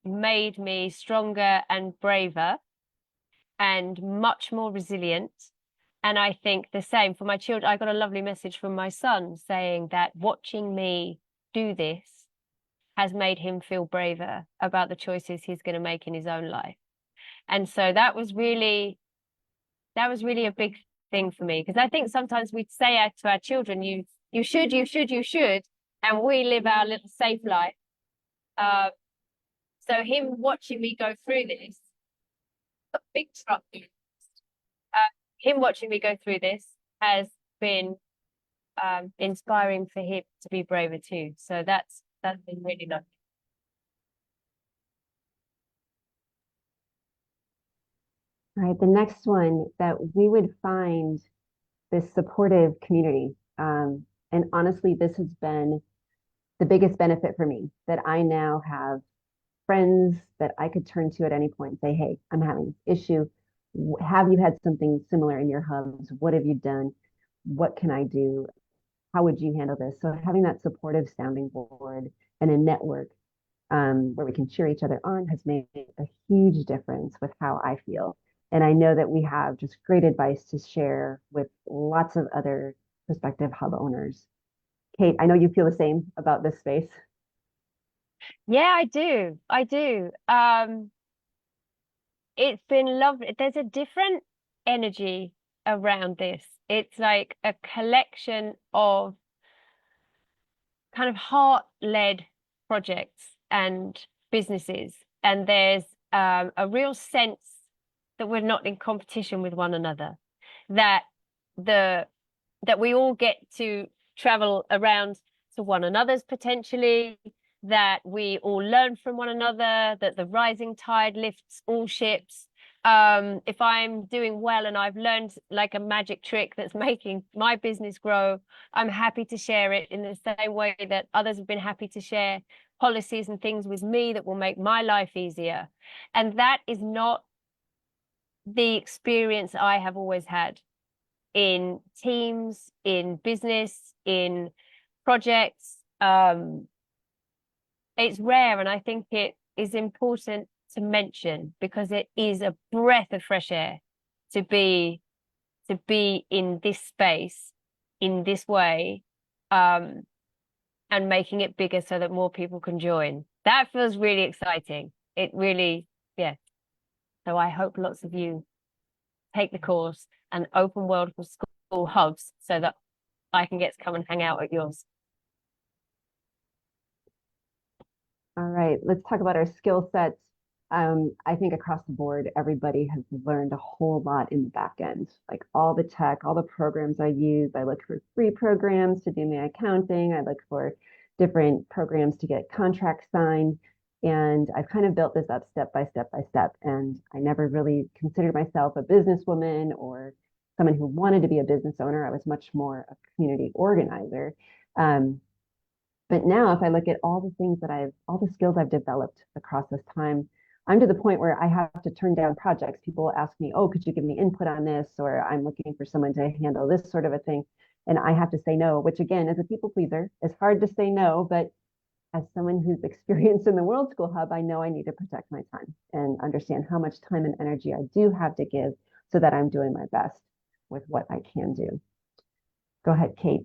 made me stronger and braver and much more resilient. And I think the same for my children. I got a lovely message from my son saying that watching me do this has made him feel braver about the choices he's going to make in his own life. And so that was really a big thing for me, because I think sometimes we say to our children, you should, and we live our little safe life. So him watching me go through this, a big truck. Him watching me go through this has been inspiring for him to be braver too. So that's been really nice. All right, the next one, that we would find this supportive community. And honestly, this has been the biggest benefit for me, that I now have friends that I could turn to at any point and say, hey, I'm having this issue. Have you had something similar in your hubs? What have you done? What can I do? How would you handle this? So having that supportive sounding board and a network where we can cheer each other on has made a huge difference with how I feel. And I know that we have just great advice to share with lots of other prospective hub owners. Kate, I know you feel the same about this space. Yeah, I do. I do. It's been lovely. There's a different energy around this. It's like a collection of kind of heart-led projects and businesses, and there's a real sense that we're not in competition with one another, that the that we all get to travel around to one another's potentially, that we all learn from one another, that the rising tide lifts all ships. If I'm doing well and I've learned like a magic trick that's making my business grow, I'm happy to share it in the same way that others have been happy to share policies and things with me that will make my life easier. And that is not the experience I have always had in teams, in business, in projects. It's rare, and I think it is important to mention because it is a breath of fresh air to be in this space in this way, and making it bigger so that more people can join. That feels really exciting. It really, yeah. So I hope lots of you take the course and open Worldschool hubs so that I can get to come and hang out at yours. All right, let's talk about our skill sets. I think across the board, everybody has learned a whole lot in the back end, like all the tech, all the programs I use. I look for free programs to do my accounting. I look for different programs to get contracts signed. And I've kind of built this up step by step by step. And I never really considered myself a businesswoman or someone who wanted to be a business owner. I was much more a community organizer. But now if I look at all the things that all the skills I've developed across this time, I'm to the point where I have to turn down projects. People ask me, oh, could you give me input on this? Or I'm looking for someone to handle this sort of a thing. And I have to say no, which again, as a people pleaser, it's hard to say no, but as someone who's experienced in the Worldschool Hub, I know I need to protect my time and understand how much time and energy I do have to give so that I'm doing my best with what I can do. Go ahead, Kate.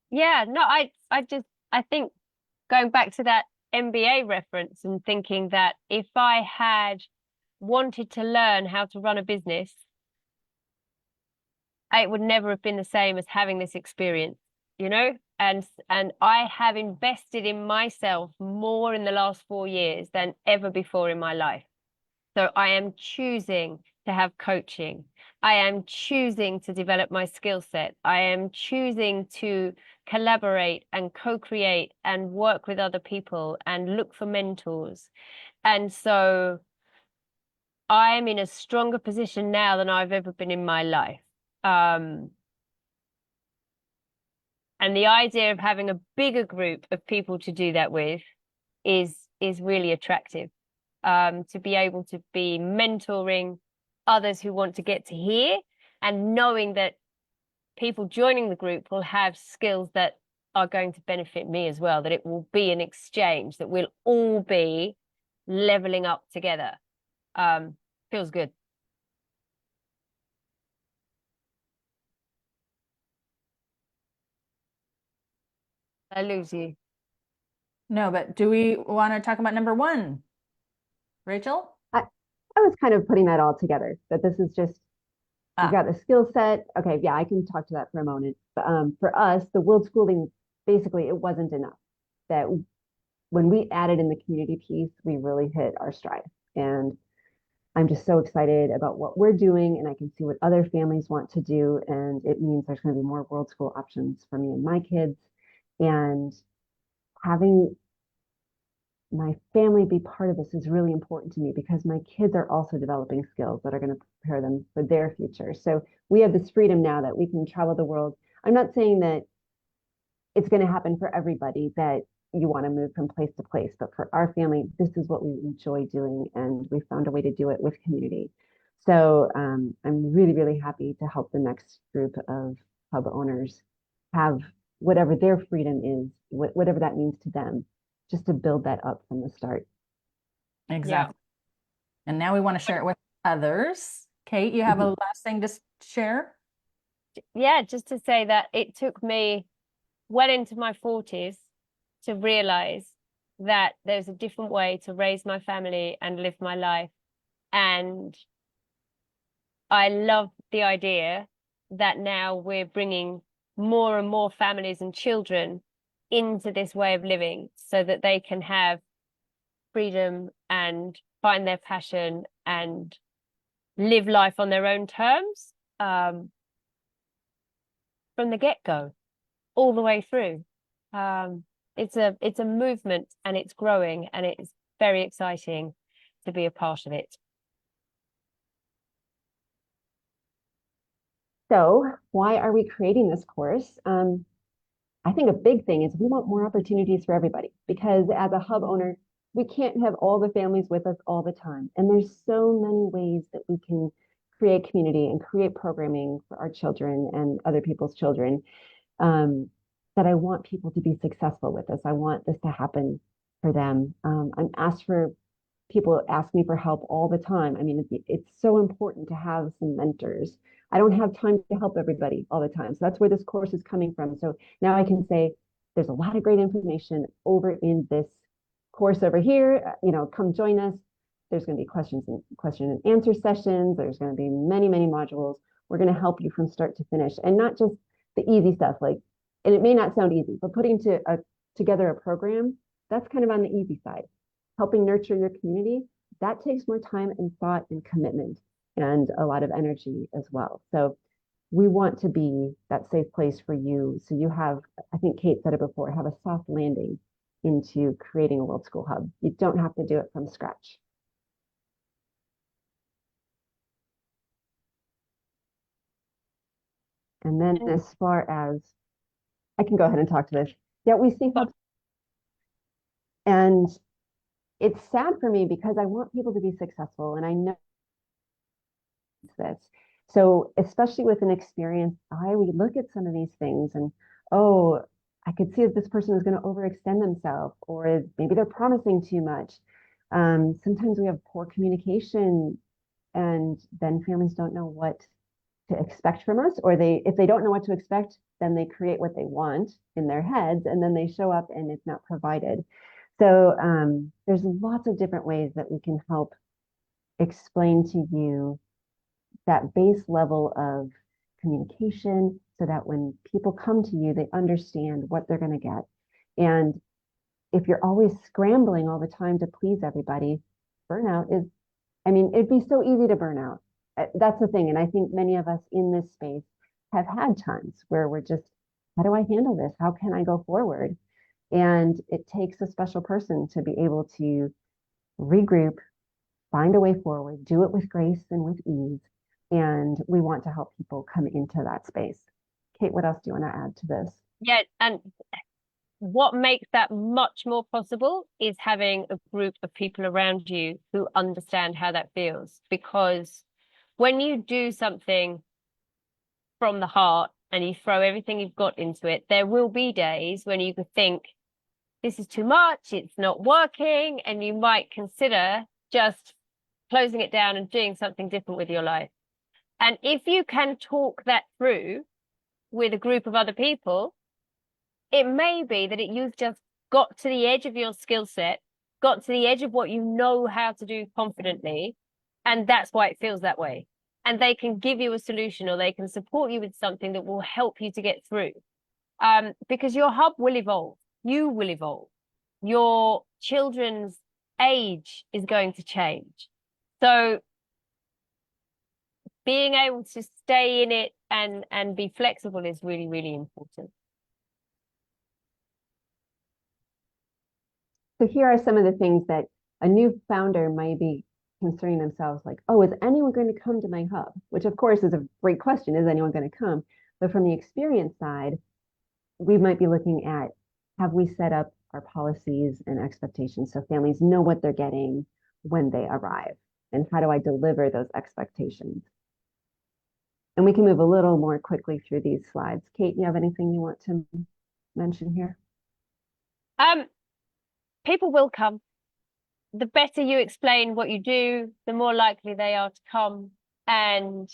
Yeah, no, I think going back to that MBA reference and thinking that if I had wanted to learn how to run a business, it would never have been the same as having this experience, you know? And I have invested in myself more in the last 4 years than ever before in my life. So I am choosing to have coaching. I am choosing to develop my skill set. I am choosing to collaborate and co-create and work with other people and look for mentors. And so I am in a stronger position now than I've ever been in my life. And the idea of having a bigger group of people to do that with is really attractive. To be able to be mentoring others who want to get to here, and knowing that people joining the group will have skills that are going to benefit me as well, that it will be an exchange, that we'll all be leveling up together. Feels good. I lose you. No, but do we want to talk about number one? Rachel? I was kind of putting that all together, that this is just, you got the skill set. Okay, yeah, I can talk to that for a moment. But for us, the Worldschooling, basically, it wasn't enough. That when we added in the community piece, we really hit our stride. And I'm just so excited about what we're doing, and I can see what other families want to do. And it means there's going to be more Worldschool options for me and my kids. And having my family be part of this is really important to me because my kids are also developing skills that are going to prepare them for their future. So we have this freedom now that we can travel the world. I'm not saying that it's going to happen for everybody that you want to move from place to place, but for our family, this is what we enjoy doing, and we found a way to do it with community. So I'm really, really happy to help the next group of hub owners have whatever their freedom is, whatever that means to them, just to build that up from the start. Exactly. And now we want to share it with others. Kate, you have a last thing to share? Yeah, just to say that it took me well into my 40s to realize that there's a different way to raise my family and live my life. And I love the idea that now we're bringing more and more families and children into this way of living so that they can have freedom and find their passion and live life on their own terms, from the get-go all the way through. It's a movement, and it's growing, and it's very exciting to be a part of it. So why are we creating this course? I think a big thing is we want more opportunities for everybody, because as a hub owner, we can't have all the families with us all the time. And there's so many ways that we can create community and create programming for our children and other people's children, that I want people to be successful with us. I want this to happen for them. People ask me for help all the time. I mean, it's so important to have some mentors. I don't have time to help everybody all the time. So that's where this course is coming from. So now I can say, there's a lot of great information over in this course over here. Come join us. There's going to be question and answer sessions. There's going to be many, many modules. We're going to help you from start to finish, and not just the easy stuff. And it may not sound easy, but putting together a program, that's kind of on the easy side. Helping nurture your community, that takes more time and thought and commitment and a lot of energy as well. So we want to be that safe place for you. So you have, I think Kate said it before, have a soft landing into creating a Worldschool Hub. You don't have to do it from scratch. And then as far as, I can go ahead and talk to this. Yeah, we see hubs. And it's sad for me because I want people to be successful, and I know this. So especially with an experienced eye, we look at some of these things and, oh, I could see that this person is going to overextend themselves, or maybe they're promising too much. Sometimes we have poor communication, and then families don't know what to expect from us, or if they don't know what to expect, then they create what they want in their heads, and then they show up and it's not provided. So there's lots of different ways that we can help explain to you that base level of communication, so that when people come to you, they understand what they're going to get. And if you're always scrambling all the time to please everybody, burnout is, it'd be so easy to burn out. That's the thing. And I think many of us in this space have had times where we're just, how do I handle this? How can I go forward? And it takes a special person to be able to regroup, find a way forward, do it with grace and with ease. And we want to help people come into that space. Kate, what else do you want to add to this? Yeah, and what makes that much more possible is having a group of people around you who understand how that feels. Because when you do something from the heart and you throw everything you've got into it, there will be days when you could think, this is too much, it's not working, and you might consider just closing it down and doing something different with your life. And if you can talk that through with a group of other people, it may be that you've just got to the edge of your skill set, got to the edge of what you know how to do confidently, and that's why it feels that way. And they can give you a solution, or they can support you with something that will help you to get through. Because your hub will evolve. You will evolve. Your children's age is going to change. So being able to stay in it and be flexible is really, really important. So here are some of the things that a new founder might be concerning themselves, like, oh, is anyone going to come to my hub? Which of course is a great question. Is anyone going to come? But from the experience side, we might be looking at, have we set up our policies and expectations so families know what they're getting when they arrive? And how do I deliver those expectations? And we can move a little more quickly through these slides. Kate, you have anything you want to mention here? People will come. The better you explain what you do, the more likely they are to come. And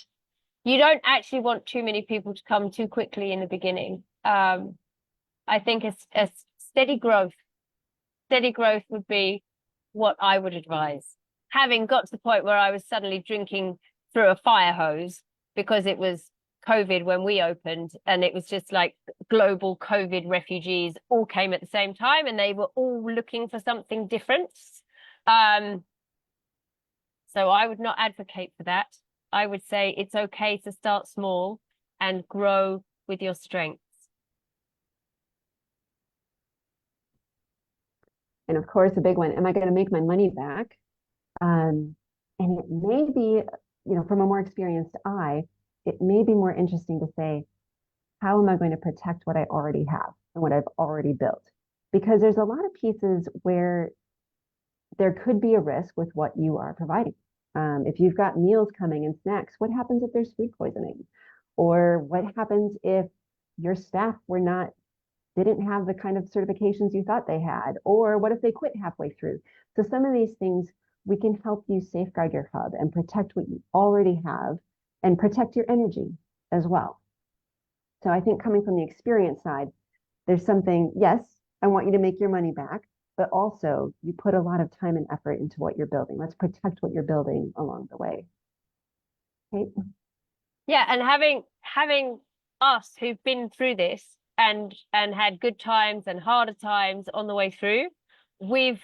you don't actually want too many people to come too quickly in the beginning. I think a steady growth would be what I would advise. Having got to the point where I was suddenly drinking through a fire hose because it was COVID when we opened, and it was just like global COVID refugees all came at the same time, and they were all looking for something different. So I would not advocate for that. I would say it's okay to start small and grow with your strengths. And of course, a big one, am I going to make my money back? And it may be, from a more experienced eye, it may be more interesting to say, how am I going to protect what I already have and what I've already built? Because there's a lot of pieces where there could be a risk with what you are providing. If you've got meals coming and snacks, what happens if there's food poisoning? Or what happens if your staff didn't have the kind of certifications you thought they had? Or what if they quit halfway through? So some of these things, we can help you safeguard your hub and protect what you already have and protect your energy as well. So I think coming from the experience side, there's something, yes, I want you to make your money back, but also you put a lot of time and effort into what you're building. Let's protect what you're building along the way. Okay. Yeah, and having us who've been through this and had good times and harder times on the way through, we've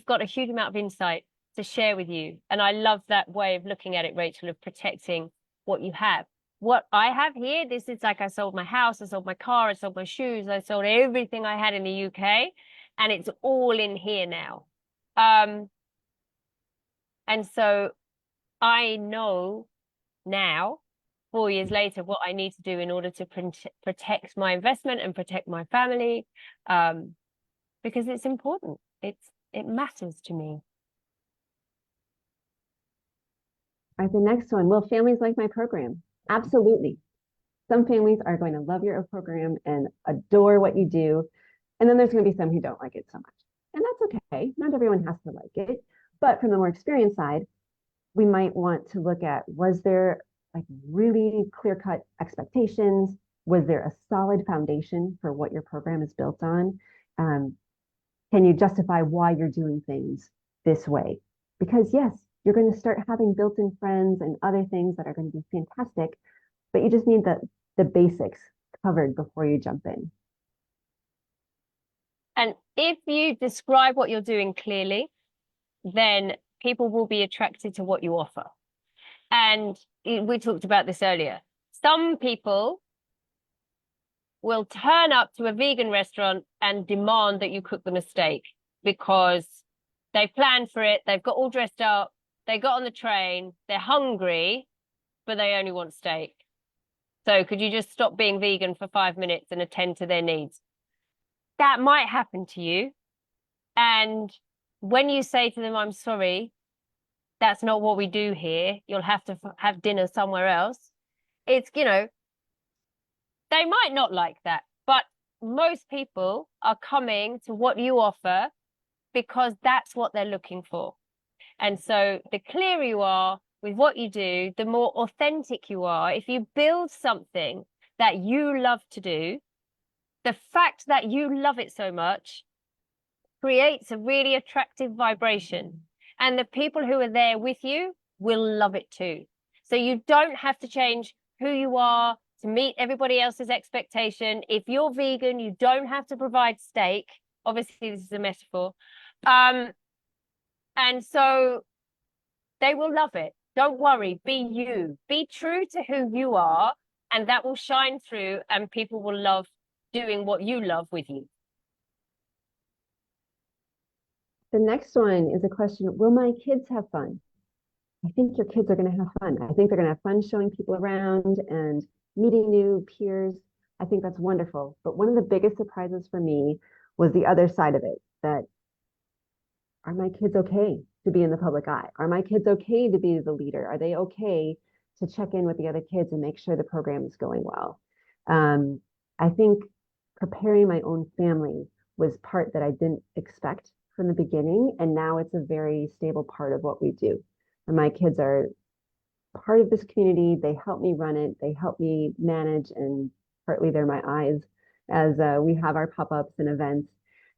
got a huge amount of insight to share with you. And I love that way of looking at it, Rachel, of protecting what you have. What I have here, this is like I sold my house, I sold my car, I sold my shoes, I sold everything I had in the UK, and it's all in here now. And so I know now, 4 years later, what I need to do in order to protect my investment and protect my family, because it's important. It matters to me. All right, the next one, will families like my program? Absolutely. Some families are going to love your program and adore what you do. And then there's going to be some who don't like it so much. And that's okay. Not everyone has to like it. But from the more experienced side, we might want to look at, was there like really clear-cut expectations? Was there a solid foundation for what your program is built on? Can you justify why you're doing things this way? Because yes, you're going to start having built-in friends and other things that are going to be fantastic, but you just need the basics covered before you jump in. And if you describe what you're doing clearly, then people will be attracted to what you offer. And we talked about this earlier. Some people will turn up to a vegan restaurant and demand that you cook them a steak because they've planned for it, they've got all dressed up, they got on the train, they're hungry, but they only want steak. So could you just stop being vegan for 5 minutes and attend to their needs? That might happen to you. And when you say to them, I'm sorry, that's not what we do here, you'll have to have dinner somewhere else. It's, they might not like that, but most people are coming to what you offer because that's what they're looking for. And so the clearer you are with what you do, the more authentic you are. If you build something that you love to do, the fact that you love it so much creates a really attractive vibration. And the people who are there with you will love it too. So you don't have to change who you are to meet everybody else's expectation. If you're vegan, you don't have to provide steak. Obviously, this is a metaphor. And so they will love it. Don't worry, be you. Be true to who you are, and that will shine through, and people will love doing what you love with you. The next one is a question, will my kids have fun? I think your kids are going to have fun. I think they're going to have fun showing people around and meeting new peers. I think that's wonderful. But one of the biggest surprises for me was the other side of it, that are my kids okay to be in the public eye? Are my kids okay to be the leader? Are they okay to check in with the other kids and make sure the program is going well? I think preparing my own family was part that I didn't expect from the beginning, and now it's a very stable part of what we do. And my kids are part of this community. They help me run it. They help me manage, and partly they're my eyes as we have our pop-ups and events.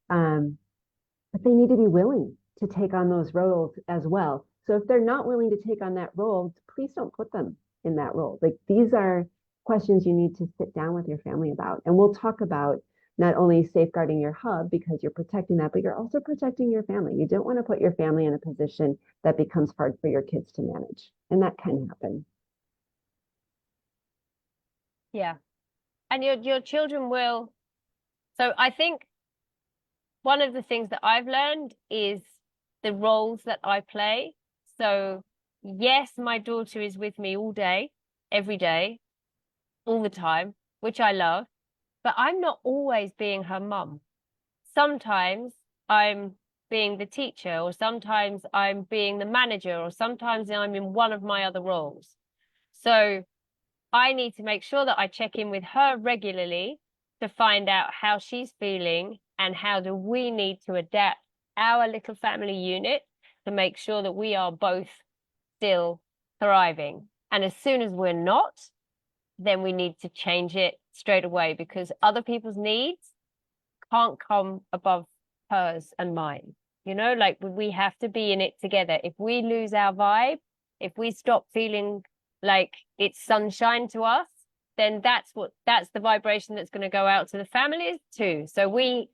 But they need to be willing to take on those roles as well. So if they're not willing to take on that role, please don't put them in that role. Like, these are questions you need to sit down with your family about. And we'll talk about not only safeguarding your hub because you're protecting that, but you're also protecting your family. You don't want to put your family in a position that becomes hard for your kids to manage. And that can happen. Yeah. And your children will. So I think one of the things that I've learned is the roles that I play. So yes, my daughter is with me all day, every day, all the time, which I love, but I'm not always being her mum. Sometimes I'm being the teacher, or sometimes I'm being the manager, or sometimes I'm in one of my other roles. So I need to make sure that I check in with her regularly to find out how she's feeling and how do we need to adapt our little family unit to make sure that we are both still thriving. And as soon as we're not, then we need to change it straight away, because other people's needs can't come above hers and mine. You know, like, we have to be in it together. If we lose our vibe, if we stop feeling like it's sunshine to us, then that's the vibration that's going to go out to the families too. So we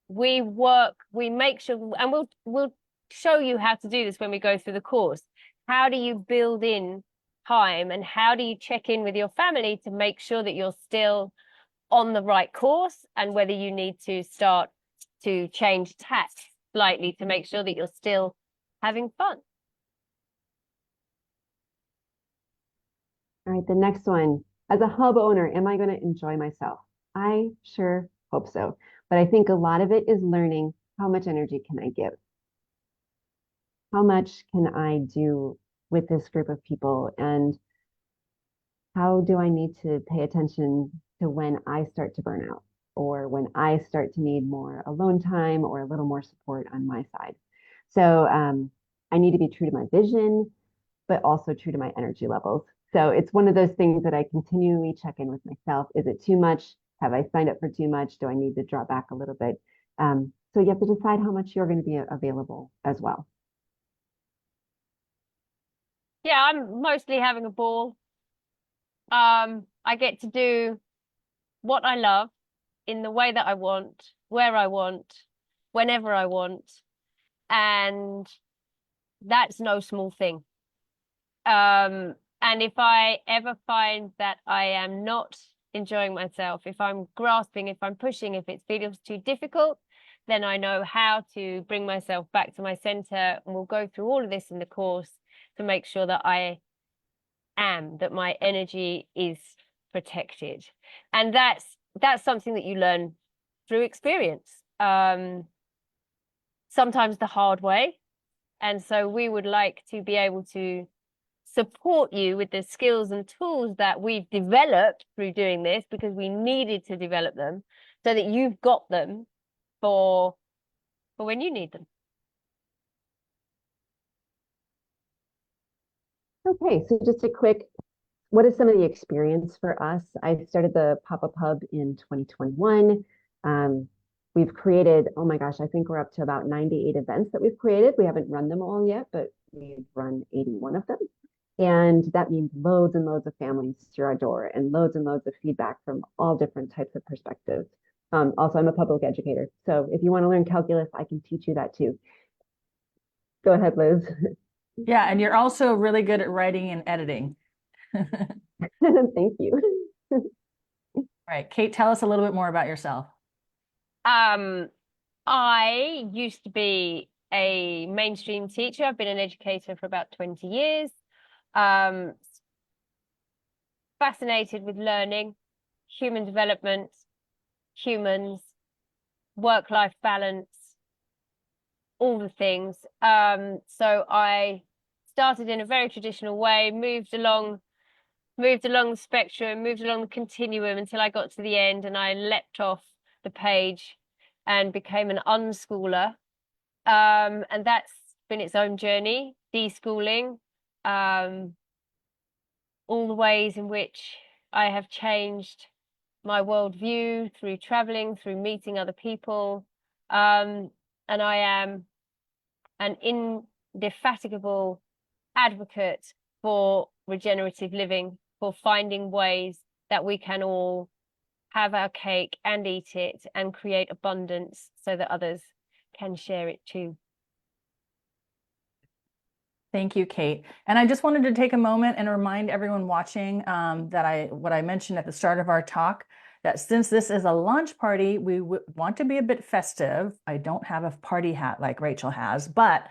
work, we make sure, and we'll show you how to do this when we go through the course. How do you build in time, and how do you check in with your family to make sure that you're still on the right course, and whether you need to start to change tack slightly to make sure that you're still having fun. All right, the next one. As a hub owner, am I going to enjoy myself? I sure hope so. But I think a lot of it is learning, how much energy can I give? How much can I do with this group of people? And how do I need to pay attention to when I start to burn out, or when I start to need more alone time or a little more support on my side? So I need to be true to my vision, but also true to my energy levels. So it's one of those things that I continually check in with myself. Is it too much? Have I signed up for too much? Do I need to draw back a little bit? So you have to decide how much you're going to be available as well. Yeah, I'm mostly having a ball. I get to do what I love in the way that I want, where I want, whenever I want. And that's no small thing. And if I ever find that I am not enjoying myself, if I'm grasping, if I'm pushing, if it feels too difficult, then I know how to bring myself back to my center. And we'll go through all of this in the course to make sure that that my energy is protected. And that's something that you learn through experience, sometimes the hard way. And so we would like to be able to support you with the skills and tools that we've developed through doing this, because we needed to develop them so that you've got them for when you need them. Okay, so just a quick, what is some of the experience for us? I started the Pop-Up Hub in 2021. We've created, oh my gosh, I think we're up to about 98 events that we've created. We haven't run them all yet, but we've run 81 of them. And that means loads and loads of families through our door, and loads of feedback from all different types of perspectives. Also, I'm a public educator. So if you want to learn calculus, I can teach you that too. Go ahead, Liz. Yeah, and you're also really good at writing and editing. Thank you. Right. Kate, tell us a little bit more about yourself. I used to be a mainstream teacher. I've been an educator for about 20 years. Fascinated with learning, human development, humans, work-life balance, all the things. So I started in a very traditional way, moved along the spectrum, moved along the continuum until I got to the end, and I leapt off the page and became an unschooler. And that's been its own journey, deschooling, all the ways in which I have changed my worldview through traveling, through meeting other people. And I am an indefatigable advocate for regenerative living, for finding ways that we can all have our cake and eat it and create abundance so that others can share it too. Thank you, Kate. And I just wanted to take a moment and remind everyone watching what I mentioned at the start of our talk, that since this is a launch party, we want to be a bit festive. I don't have a party hat like Rachel has, but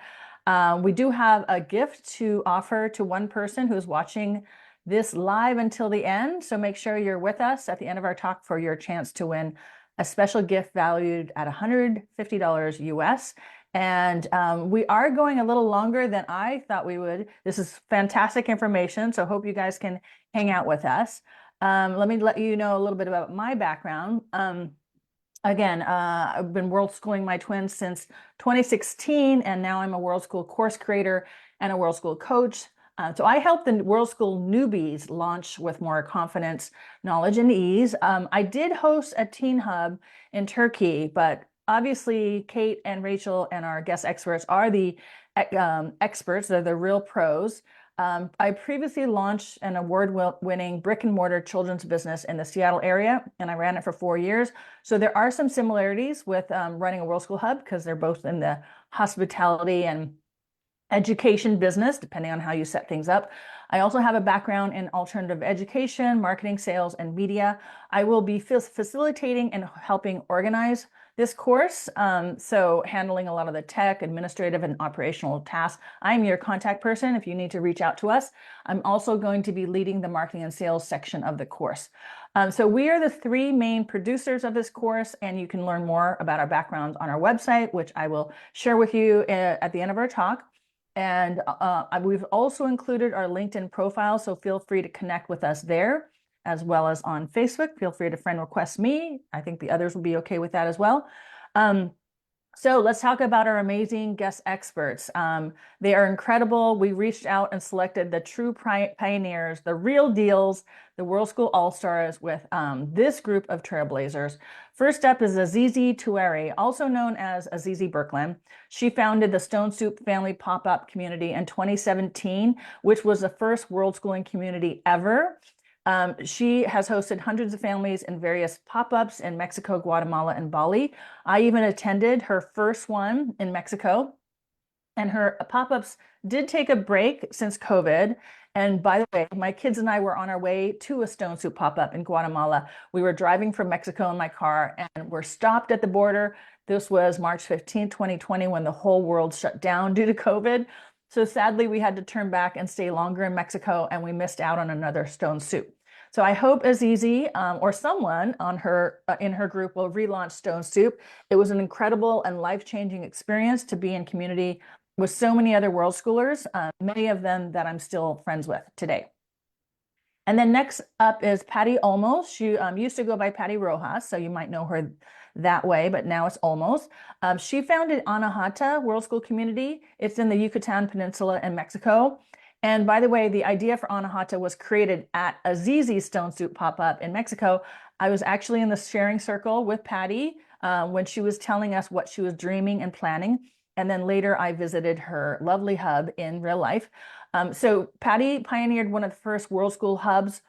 we do have a gift to offer to one person who's watching this live until the end. So make sure you're with us at the end of our talk for your chance to win a special gift valued at $150 US. And we are going a little longer than I thought we would. This is fantastic information, so hope you guys can hang out with us. Let me let you know a little bit about my background. Again, I've been world schooling my twins since 2016, and now I'm a World School course creator and a World School coach. So I help the World School newbies launch with more confidence, knowledge, and ease. I did host a teen hub in Turkey, but obviously Kate and Rachel and our guest experts are the experts. They're the real pros. I previously launched an award-winning brick-and-mortar children's business in the Seattle area, and I ran it for 4 years. So there are some similarities with running a World School Hub because they're both in the hospitality and education business, depending on how you set things up. I also have a background in alternative education, marketing, sales, and media. I will be facilitating and helping organize this course, so handling a lot of the tech, administrative, and operational tasks. I'm your contact person if you need to reach out to us. I'm also going to be leading the marketing and sales section of the course. So we are the 3 main producers of this course, and you can learn more about our backgrounds on our website, which I will share with you at the end of our talk. And we've also included our LinkedIn profile, so feel free to connect with us there, as well as on Facebook. Feel free to friend request me. I think the others will be okay with that as well. So let's talk about our amazing guest experts. They are incredible. We reached out and selected the true pioneers, the real deals, the World School All-Stars with this group of trailblazers. First up is Azizi Touari, also known as Azizi Birkeland. She founded the Stone Soup Family Pop-Up Community in 2017, which was the first world schooling community ever. She has hosted hundreds of families in various pop-ups in Mexico, Guatemala, and Bali. I even attended her first one in Mexico, and her pop-ups did take a break since COVID. And by the way, my kids and I were on our way to a Stone Soup pop-up in Guatemala. We were driving from Mexico in my car and were stopped at the border. This was March 15, 2020, when the whole world shut down due to COVID. So sadly, we had to turn back and stay longer in Mexico, and we missed out on another Stone Soup. So I hope Azizi or someone on her in her group will relaunch Stone Soup. It was an incredible and life-changing experience to be in community with so many other world schoolers, many of them that I'm still friends with today. And then next up is Patty Olmos. She used to go by Patty Rojas, so you might know her that way, but now it's Olmos. She founded Anahata World School Community. It's in the Yucatan Peninsula in Mexico. And by the way, the idea for Anahata was created at Azizi's Stone Soup pop-up in Mexico. I was actually in the sharing circle with Patty when she was telling us what she was dreaming and planning. And then later I visited her lovely hub in real life. So Patty pioneered one of the first World School hubs.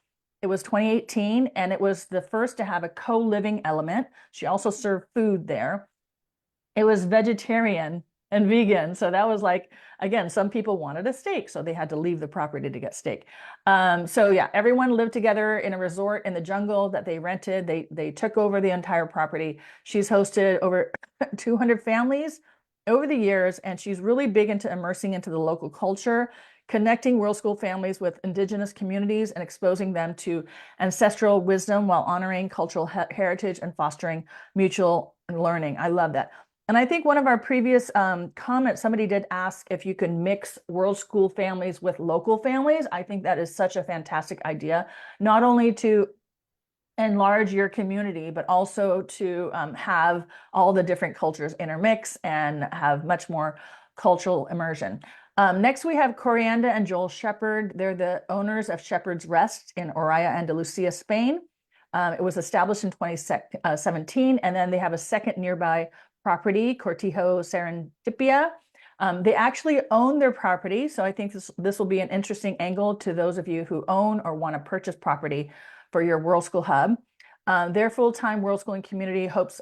It was 2018, and it was the first to have a co-living element. She also served food there. It was vegetarian and vegan. So that was like, again, some people wanted a steak, so they had to leave the property to get steak. So yeah, everyone lived together in a resort in the jungle that they rented. They took over the entire property. She's hosted over 200 families over the years, and she's really big into immersing into the local culture, connecting World School families with Indigenous communities and exposing them to ancestral wisdom while honoring cultural heritage and fostering mutual learning. I love that. And I think one of our previous comments, somebody did ask if you can mix World School families with local families. I think that is such a fantastic idea, not only to enlarge your community, but also to have all the different cultures intermix and have much more cultural immersion. Next, we have Corianda and Joel Shepherd. They're the owners of Shepherd's Rest in Oraya, Andalusia, Spain. It was established in 2017, and then they have a second nearby property, Cortijo Serendipia. They actually own their property, so I think this will be an interesting angle to those of you who own or want to purchase property for your World School Hub. Their full-time World Schooling community hosts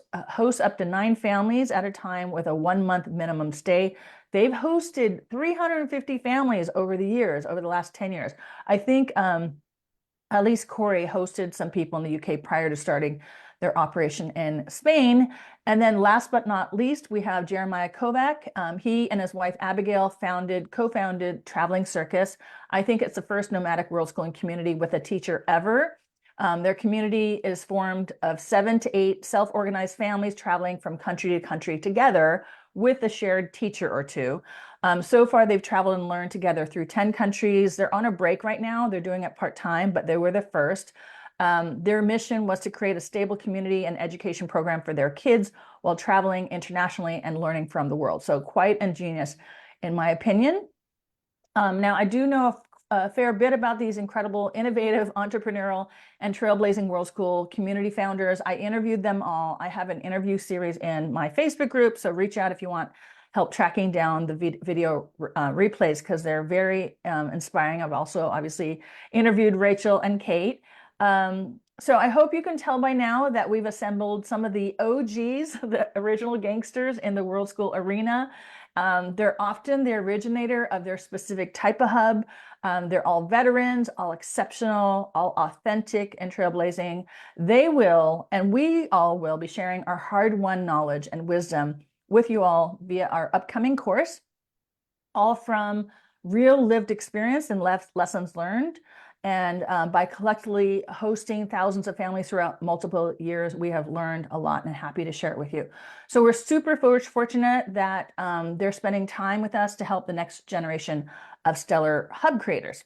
up to 9 families at a time with a 1-month minimum stay. They've hosted 350 families over the years, over the last 10 years. I think at least Corey hosted some people in the UK prior to starting their operation in Spain. And then last but not least, we have Jeremiah Kovac. He and his wife Abigail co-founded Traveling Circus. I think it's the first nomadic World Schooling community with a teacher ever. Their community is formed of 7 to 8 self-organized families traveling from country to country together with a shared teacher or two. So far, they've traveled and learned together through 10 countries. They're on a break right now. They're doing it part-time, but they were the first. Their mission was to create a stable community and education program for their kids while traveling internationally and learning from the world. So quite ingenious, in my opinion. Now, I do know a fair bit about these incredible, innovative, entrepreneurial, and trailblazing World School community founders. I interviewed them all. I have an interview series in my Facebook group, so reach out if you want help tracking down the video replays, because they're very inspiring. I've also obviously interviewed Rachel and Kate. So I hope you can tell by now that we've assembled some of the OGs, the original gangsters in the World School arena. They're often the originator of their specific type of hub. They're all veterans, all exceptional, all authentic and trailblazing. They will, and we all will, be sharing our hard-won knowledge and wisdom with you all via our upcoming course, all from real lived experience and lessons learned. And by collectively hosting thousands of families throughout multiple years, we have learned a lot, and I'm happy to share it with you. So we're super fortunate that they're spending time with us to help the next generation of stellar hub creators.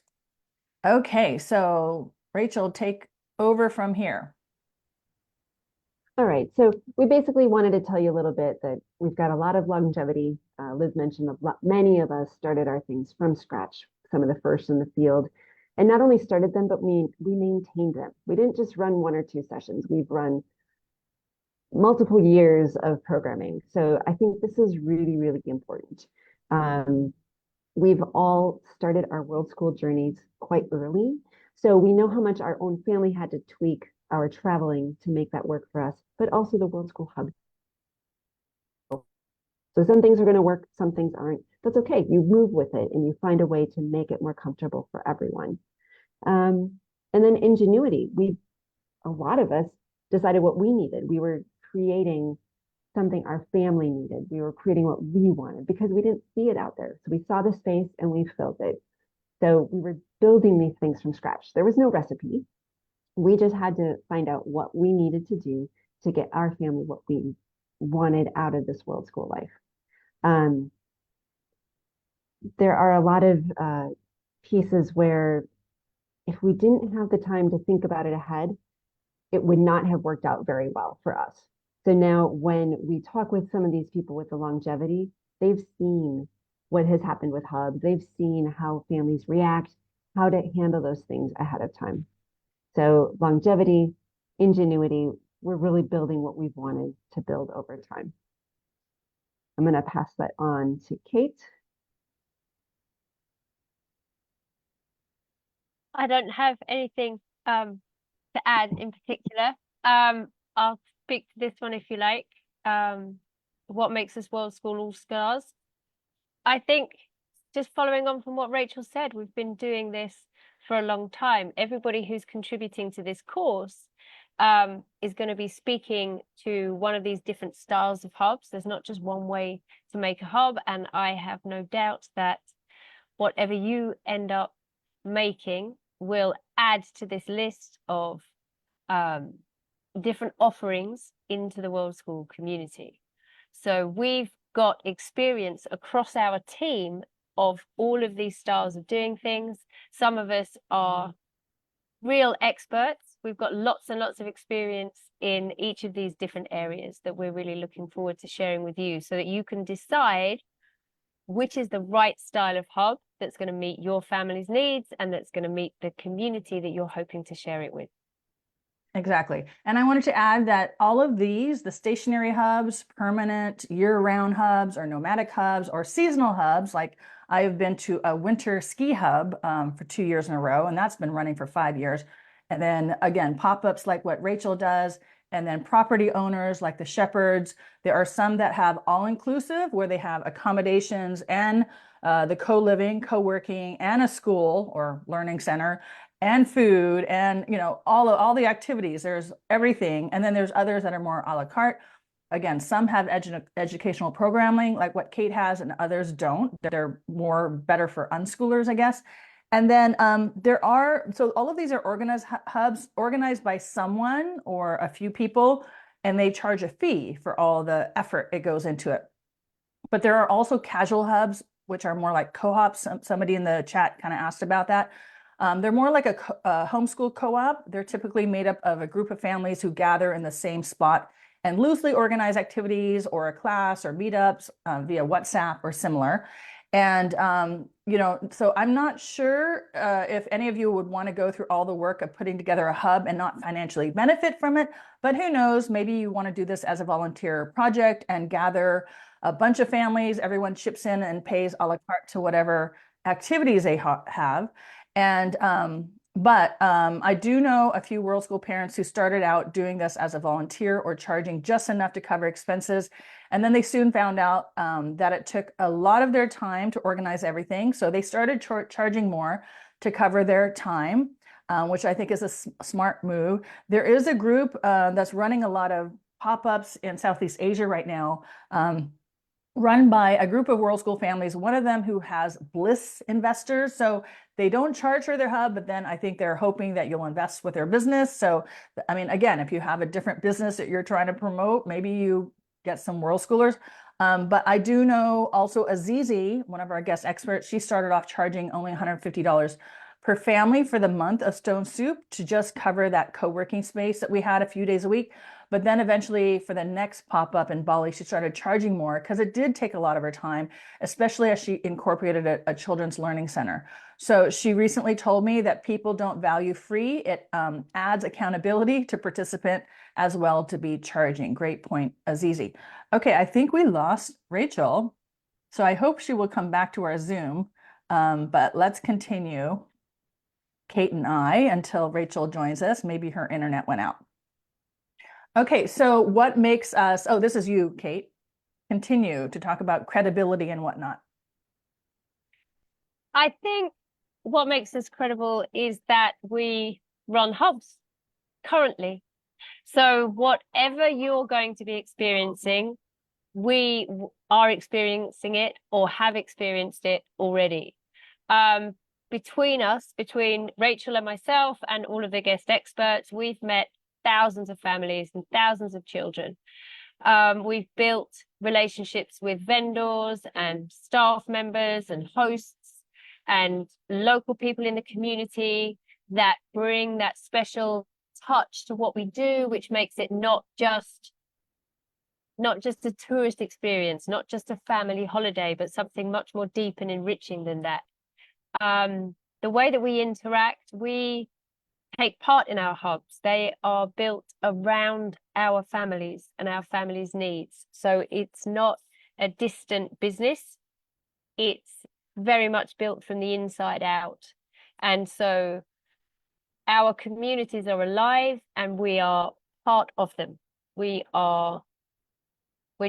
Okay, so Rachel, take over from here. All right, so we basically wanted to tell you a little bit that we've got a lot of longevity. Liz mentioned many of us started our things from scratch, some of the first in the field. And not only started them, but we maintained them. We didn't just run 1 or 2 sessions. We've run multiple years of programming. So I think this is really, really important. We've all started our World School journeys quite early. So we know how much our own family had to tweak our traveling to make that work for us, but also the World School Hub. So some things are going to work, some things aren't. That's okay. You move with it and you find a way to make it more comfortable for everyone. And then ingenuity. A lot of us decided what we needed. We were creating something our family needed. We were creating what we wanted because we didn't see it out there. So we saw the space and we filled it. So we were building these things from scratch. There was no recipe. We just had to find out what we needed to do to get our family what we wanted out of this World School life. There are a lot of pieces where if we didn't have the time to think about it ahead, it would not have worked out very well for us. So now when we talk with some of these people with the longevity, they've seen what has happened with hubs. They've seen how families react, how to handle those things ahead of time. So longevity, ingenuity, we're really building what we've wanted to build over time. I'm going to pass that on to Kate. I don't have anything to add in particular. I'll speak to this one if you like. What makes us World School All Stars? I think just following on from what Rachel said, we've been doing this for a long time. Everybody who's contributing to this course is going to be speaking to one of these different styles of hubs. There's not just one way to make a hub, and I have no doubt that whatever you end up making will add to this list of different offerings into the World School community. So we've got experience across our team of all of these styles of doing things. Some of us are real experts. We've got lots and lots of experience in each of these different areas that we're really looking forward to sharing with you, so that you can decide which is the right style of hub that's going to meet your family's needs and that's going to meet the community that you're hoping to share it with. Exactly. And I wanted to add that all of these, the stationary hubs, permanent year-round hubs, or nomadic hubs, or seasonal hubs, like I have been to a winter ski hub for 2 years in a row, and that's been running for 5 years. And then again, pop-ups like what Rachel does, and then property owners like the Shepherds. There are some that have all-inclusive, where they have accommodations and the co-living, co-working, and a school or learning center, and food, and all the activities. There's everything. And then there's others that are more a la carte. Again, some have educational programming like what Kate has, and others don't. They're more better for unschoolers, I guess. And then so all of these are organized hubs, organized by someone or a few people, and they charge a fee for all the effort it goes into it. But there are also casual hubs, which are more like co-ops. Somebody in the chat kind of asked about that. They're more like a homeschool co-op. They're typically made up of a group of families who gather in the same spot and loosely organize activities or a class or meetups via WhatsApp or similar. And, so I'm not sure if any of you would want to go through all the work of putting together a hub and not financially benefit from it. But who knows, maybe you want to do this as a volunteer project and gather a bunch of families. Everyone chips in and pays a la carte to whatever activities they have. And I do know a few World School parents who started out doing this as a volunteer or charging just enough to cover expenses. And then they soon found out that it took a lot of their time to organize everything. So they started charging more to cover their time, which I think is a smart move. There is a group that's running a lot of pop-ups in Southeast Asia right now, run by a group of World School families, one of them who has Bliss investors. So they don't charge for their hub, but then I think they're hoping that you'll invest with their business. So, I mean, again, if you have a different business that you're trying to promote, maybe you get some World Schoolers. But I do know also Azizi, one of our guest experts, she started off charging only $150 per family for the month of Stone Soup to just cover that co-working space that we had a few days a week. But then eventually for the next pop-up in Bali, she started charging more because it did take a lot of her time, especially as she incorporated a children's learning center. So she recently told me that people don't value free. It adds accountability to participant as well to be charging. Great point, Azizi. Okay, I think we lost Rachel. So I hope she will come back to our Zoom, but let's continue, Kate and I, until Rachel joins us. Maybe her internet went out. Okay, so what makes us, oh, this is you, Kate, continue to talk about credibility and whatnot. I think what makes us credible is that we run hubs currently. So whatever you're going to be experiencing, we are experiencing it or have experienced it already. Between us, between Rachel and myself and all of the guest experts, we've met thousands of families and thousands of children. We've built relationships with vendors and staff members and hosts and local people in the community that bring that special touch to what we do, which makes it not just a tourist experience, not just a family holiday, but something much more deep and enriching than that. The way that we interact, we take part in our hubs. They are built around our families and our families' needs. So it's not a distant business. It's very much built from the inside out. And so our communities are alive and we are part of them. We're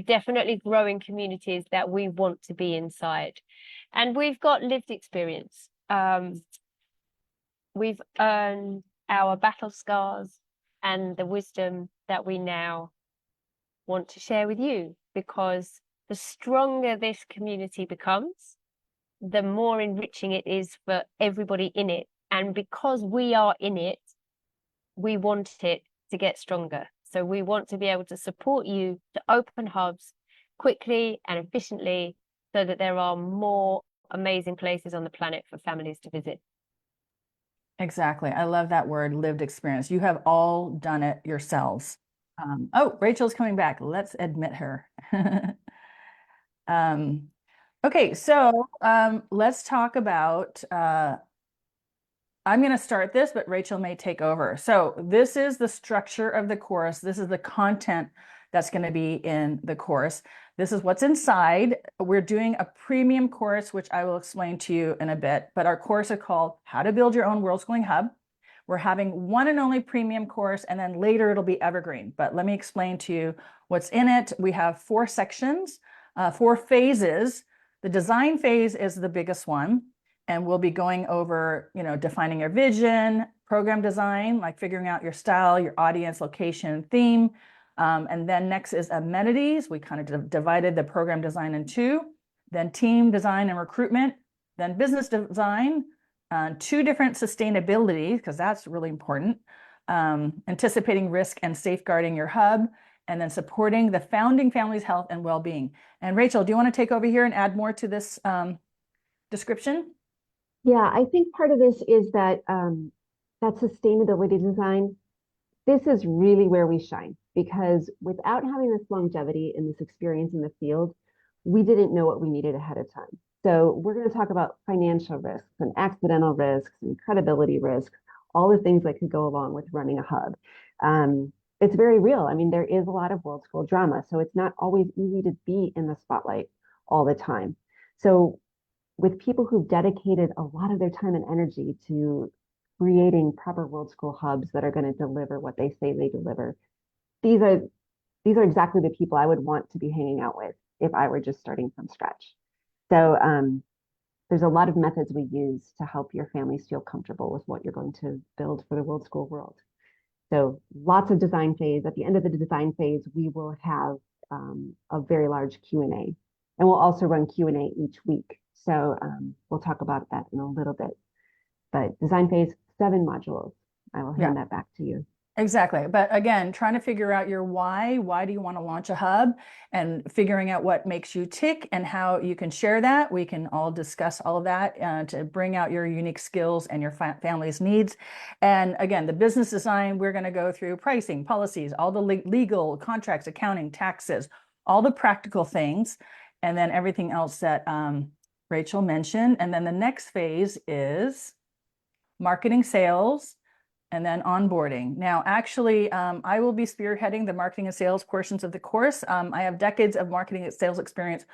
definitely growing communities that we want to be inside. And we've got lived experience. We've earned our battle scars and the wisdom that we now want to share with you, because the stronger this community becomes, the more enriching it is for everybody in it. And because we are in it, we want it to get stronger. So we want to be able to support you to open hubs quickly and efficiently so that there are more amazing places on the planet for families to visit. Exactly. I love that word, lived experience. You have all done it yourselves. Oh, Rachel's coming back. Let's admit her. Okay, so let's talk about, I'm going to start this, but Rachel may take over. So this is the structure of the course. This is the content that's going to be in the course. This is what's inside. We're doing a premium course, which I will explain to you in a bit, but our course is called How to Build Your Own Worldschooling Hub. We're having one and only premium course, and then later it'll be evergreen. But let me explain to you what's in it. We have 4 sections, 4 phases. The design phase is the biggest one, and we'll be going over, defining your vision, program design, like figuring out your style, your audience, location, theme. And then next is amenities. We kind of divided the program design in 2, then team design and recruitment, then business design, 2 different sustainability, because that's really important, anticipating risk and safeguarding your hub, and then supporting the founding family's health and well-being. And Rachel, do you want to take over here and add more to this description? Yeah, I think part of this is that that sustainability design, this is really where we shine, because without having this longevity and this experience in the field, we didn't know what we needed ahead of time. So we're going to talk about financial risks and accidental risks and credibility risks, all the things that could go along with running a hub. It's very real. I mean, there is a lot of world school drama, so it's not always easy to be in the spotlight all the time. So with people who've dedicated a lot of their time and energy to creating proper world school hubs that are going to deliver what they say they deliver, these are exactly the people I would want to be hanging out with if I were just starting from scratch. So there's a lot of methods we use to help your families feel comfortable with what you're going to build for the world school world. So lots of design phase. At the end of the design phase, we will have a very large Q&A, and we'll also run Q&A each week. So we'll talk about that in a little bit. But design phase, 7 modules. I will hand that back to you. Exactly. But again, trying to figure out your why. Why do you want to launch a hub? And figuring out what makes you tick and how you can share that. We can all discuss all of that to bring out your unique skills and your family's needs. And again, the business design, we're going to go through pricing, policies, all the legal contracts, accounting, taxes, all the practical things, and then everything else that Rachel mentioned. And then the next phase is marketing, sales, and then onboarding. Now, actually, I will be spearheading the marketing and sales portions of the course. I have decades of marketing and sales experience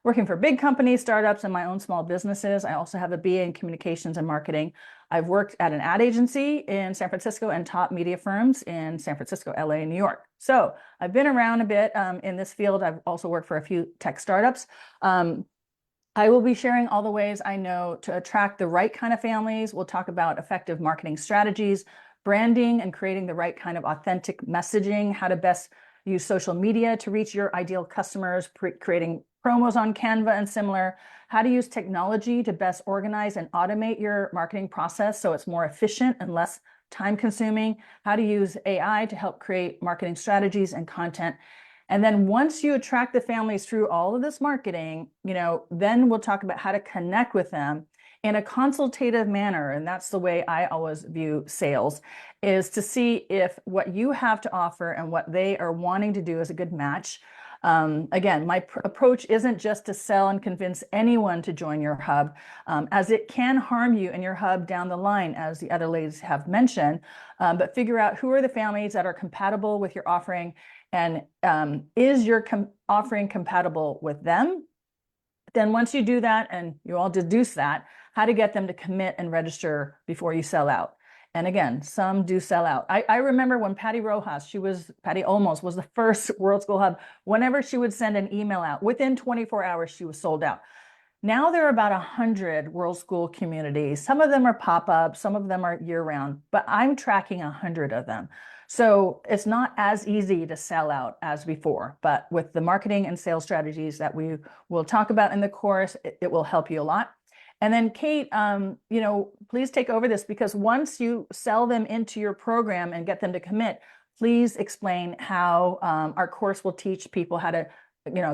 working for big companies, startups, and my own small businesses. I also have a BA in communications and marketing. I've worked at an ad agency in San Francisco and top media firms in San Francisco, LA, and New York. So I've been around a bit in this field. I've also worked for a few tech startups. I will be sharing all the ways I know to attract the right kind of families. We'll talk about effective marketing strategies, branding and creating the right kind of authentic messaging, how to best use social media to reach your ideal customers, creating promos on Canva and similar, how to use technology to best organize and automate your marketing process so it's more efficient and less time consuming, how to use AI to help create marketing strategies and content. And then once you attract the families through all of this marketing, then we'll talk about how to connect with them in a consultative manner. And that's the way I always view sales, is to see if what you have to offer and what they are wanting to do is a good match. Again, my approach isn't just to sell and convince anyone to join your hub, as it can harm you and your hub down the line, as the other ladies have mentioned, but figure out who are the families that are compatible with your offering, and is your offering compatible with them? Then once you do that and you all deduce that, how to get them to commit and register before you sell out. And again, some do sell out. I remember when Patty Rojas, Patty Olmos was the first World School Hub. Whenever she would send an email out, within 24 hours, she was sold out. Now there are about 100 World School communities. Some of them are pop-up, some of them are year-round, but I'm tracking 100 of them. So it's not as easy to sell out as before, but with the marketing and sales strategies that we will talk about in the course, it will help you a lot. And then Kate, please take over this, because once you sell them into your program and get them to commit, please explain how our course will teach people how to,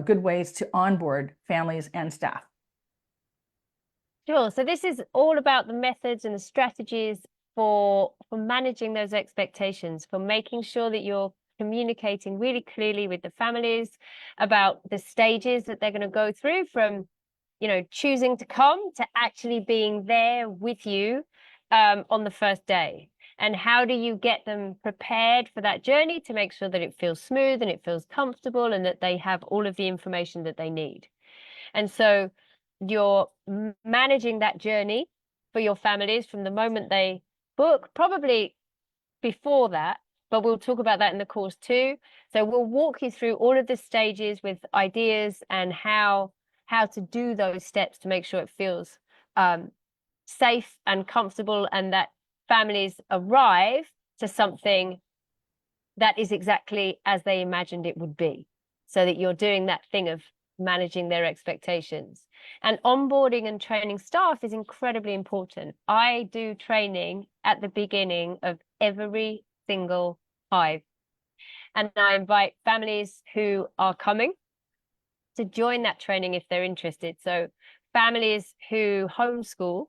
good ways to onboard families and staff. Sure. So this is all about the methods and the strategies for managing those expectations, for making sure that you're communicating really clearly with the families about the stages that they're going to go through, from choosing to come to actually being there with you on the first day. And how do you get them prepared for that journey to make sure that it feels smooth and it feels comfortable and that they have all of the information that they need. And so you're managing that journey for your families from the moment they book, probably before that, but we'll talk about that in the course too. So we'll walk you through all of the stages with ideas and how to do those steps to make sure it feels safe and comfortable, and that families arrive to something that is exactly as they imagined it would be, so that you're doing that thing of managing their expectations. And onboarding and training staff is incredibly important. I do training at the beginning of every single Hive, and I invite families who are coming to join that training if they're interested. So families who homeschool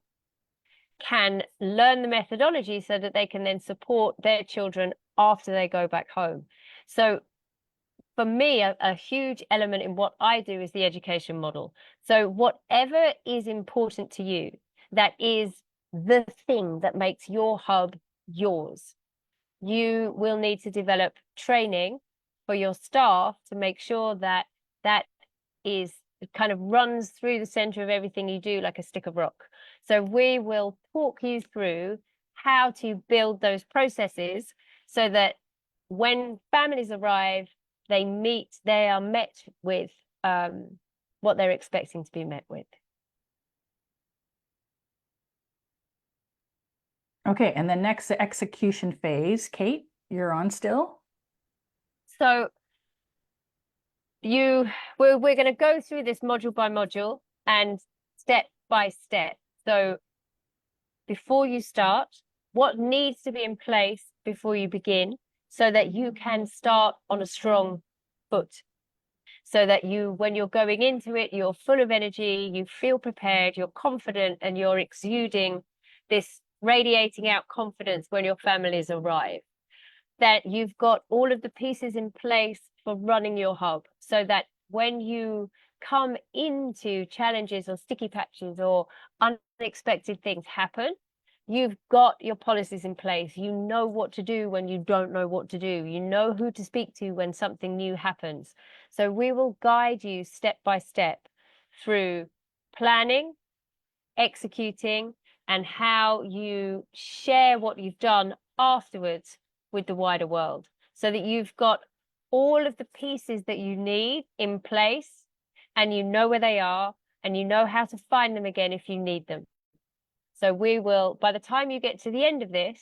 can learn the methodology so that they can then support their children after they go back home. So for me, a huge element in what I do is the education model. So whatever is important to you, that is the thing that makes your hub yours, you will need to develop training for your staff to make sure that that is kind of runs through the center of everything you do like a stick of rock. So we will talk you through how to build those processes so that when families arrive, they are met with what they're expecting to be met with. Okay, and then next, the execution phase. Kate, you're on still. So we're going to go through this module by module and step by step. So before you start, what needs to be in place before you begin, so that you can start on a strong foot, so that when you're going into it, you're full of energy, you feel prepared, you're confident, and you're exuding this, radiating out confidence when your families arrive. That you've got all of the pieces in place for running your hub, so that when you come into challenges or sticky patches or unexpected things happen, you've got your policies in place. You know what to do when you don't know what to do. You know who to speak to when something new happens. So we will guide you step by step through planning, executing, and how you share what you've done afterwards with the wider world, so that you've got all of the pieces that you need in place, and you know where they are, and you know how to find them again if you need them. So we will, by the time you get to the end of this,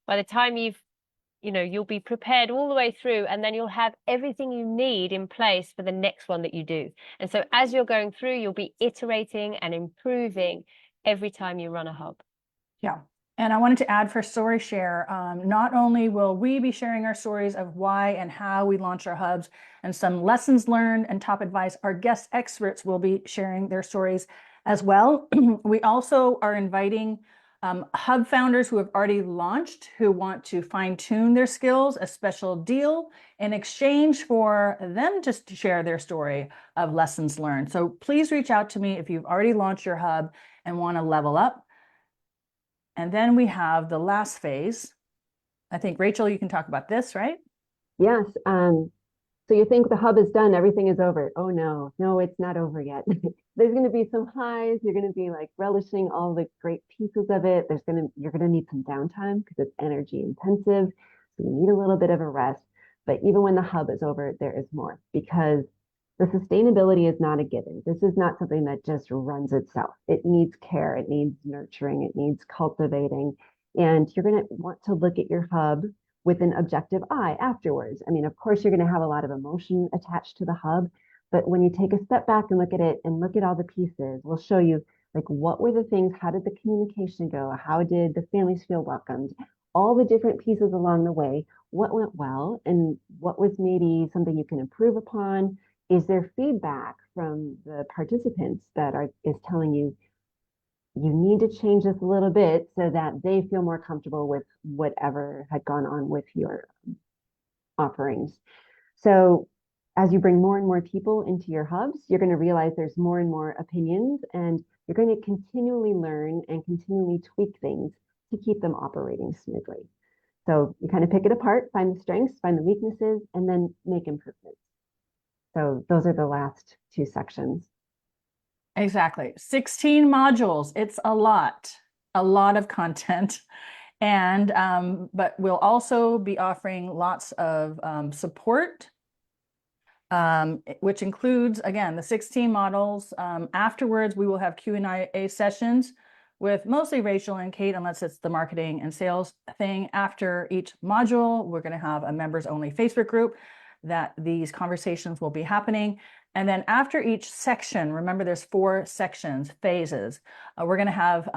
by the time you'll be prepared all the way through, and then you'll have everything you need in place for the next one that you do. And so as you're going through, you'll be iterating and improving every time you run a hub. Yeah. And I wanted to add for story share, not only will we be sharing our stories of why and how we launch our hubs and some lessons learned and top advice, our guest experts will be sharing their stories as well. We also are inviting hub founders who have already launched, who want to fine tune their skills, a special deal in exchange for them to share their story of lessons learned. So please reach out to me if you've already launched your hub and want to level up. And then we have the last phase. I think, Rachel, you can talk about this, right? Yes. So you think the hub is done, everything is over. Oh no, it's not over yet. There's going to be some highs. You're going to be like relishing all the great pieces of it. You're going to need some downtime because it's energy intensive. So you need a little bit of a rest. But even when the hub is over, there is more, because The sustainability is not a given. This is not something that just runs itself. It needs care, it needs nurturing, it needs cultivating. And you're going to want to look at your hub with an objective eye afterwards. I mean, of course, you're going to have a lot of emotion attached to the hub, but when you take a step back and look at it and look at all the pieces, we'll show you like what were the things, how did the communication go, how did the families feel welcomed, all the different pieces along the way, what went well, and what was maybe something you can improve upon. Is there feedback from the participants that is telling you you need to change this a little bit so that they feel more comfortable with whatever had gone on with your offerings? So as you bring more and more people into your hubs, you're going to realize there's more and more opinions, and you're going to continually learn and continually tweak things to keep them operating smoothly. So you kind of pick it apart, find the strengths, find the weaknesses, and then make improvements. So those are the last two sections. Exactly. 16 modules. It's a lot of content. And, but we'll also be offering lots of support, which includes, again, the 16 models. Afterwards, we will have Q&A sessions with mostly Rachel and Kate, unless it's the marketing and sales thing. After each module, we're going to have a members only Facebook group that these conversations will be happening. And then after each section, remember there's 4 sections, phases, we're going to have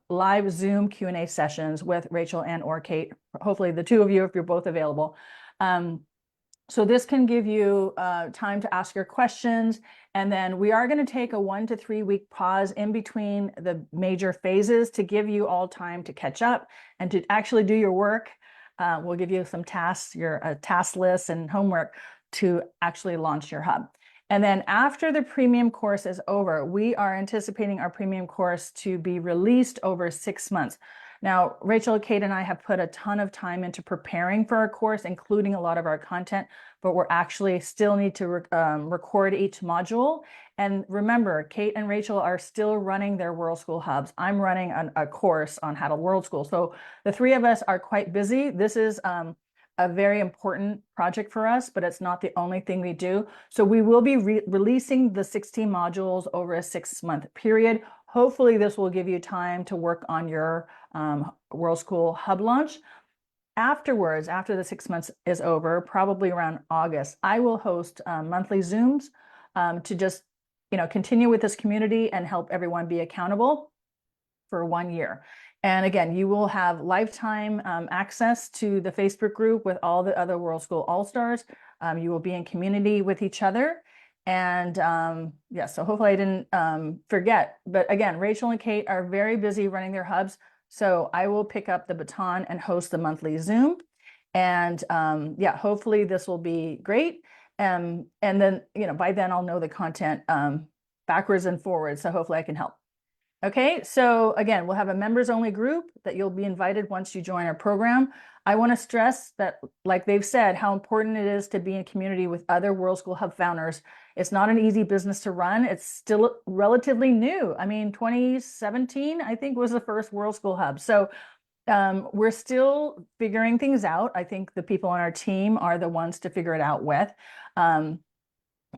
live Zoom Q&A sessions with Rachel and or Kate, hopefully the two of you if you're both available. So this can give you time to ask your questions. And then we are going to take a 1 to 3 week pause in between the major phases to give you all time to catch up and to actually do your work. We'll give you some tasks, your task lists and homework to actually launch your hub. And then after the premium course is over, we are anticipating our premium course to be released over 6 months. Now, Rachel, Kate, and I have put a ton of time into preparing for our course, including a lot of our content, but we're actually still need to record each module. And remember, Kate and Rachel are still running their Worldschool hubs. I'm running a course on how to Worldschool. So the 3 of us are quite busy. This is a very important project for us, but it's not the only thing we do. So we will be releasing the 16 modules over a 6-month period. Hopefully this will give you time to work on your Worldschool hub launch. Afterwards, after the 6 months is over, probably around August, I will host monthly Zooms to just, continue with this community and help everyone be accountable for 1 year. And again, you will have lifetime access to the Facebook group with all the other Worldschool All-Stars. You will be in community with each other. And yeah, so hopefully I didn't forget. But again, Rachel and Kate are very busy running their hubs. So I will pick up the baton and host the monthly Zoom. And yeah, hopefully this will be great. And then, by then I'll know the content backwards and forwards. So hopefully I can help. Okay, so again, we'll have a members only group that you'll be invited once you join our program. I want to stress that, like they've said, how important it is to be in community with other Worldschool Hub founders. It's not an easy business to run. It's still relatively new. I mean, 2017, I think, was the first Worldschool Hub. So we're still figuring things out. I think the people on our team are the ones to figure it out with.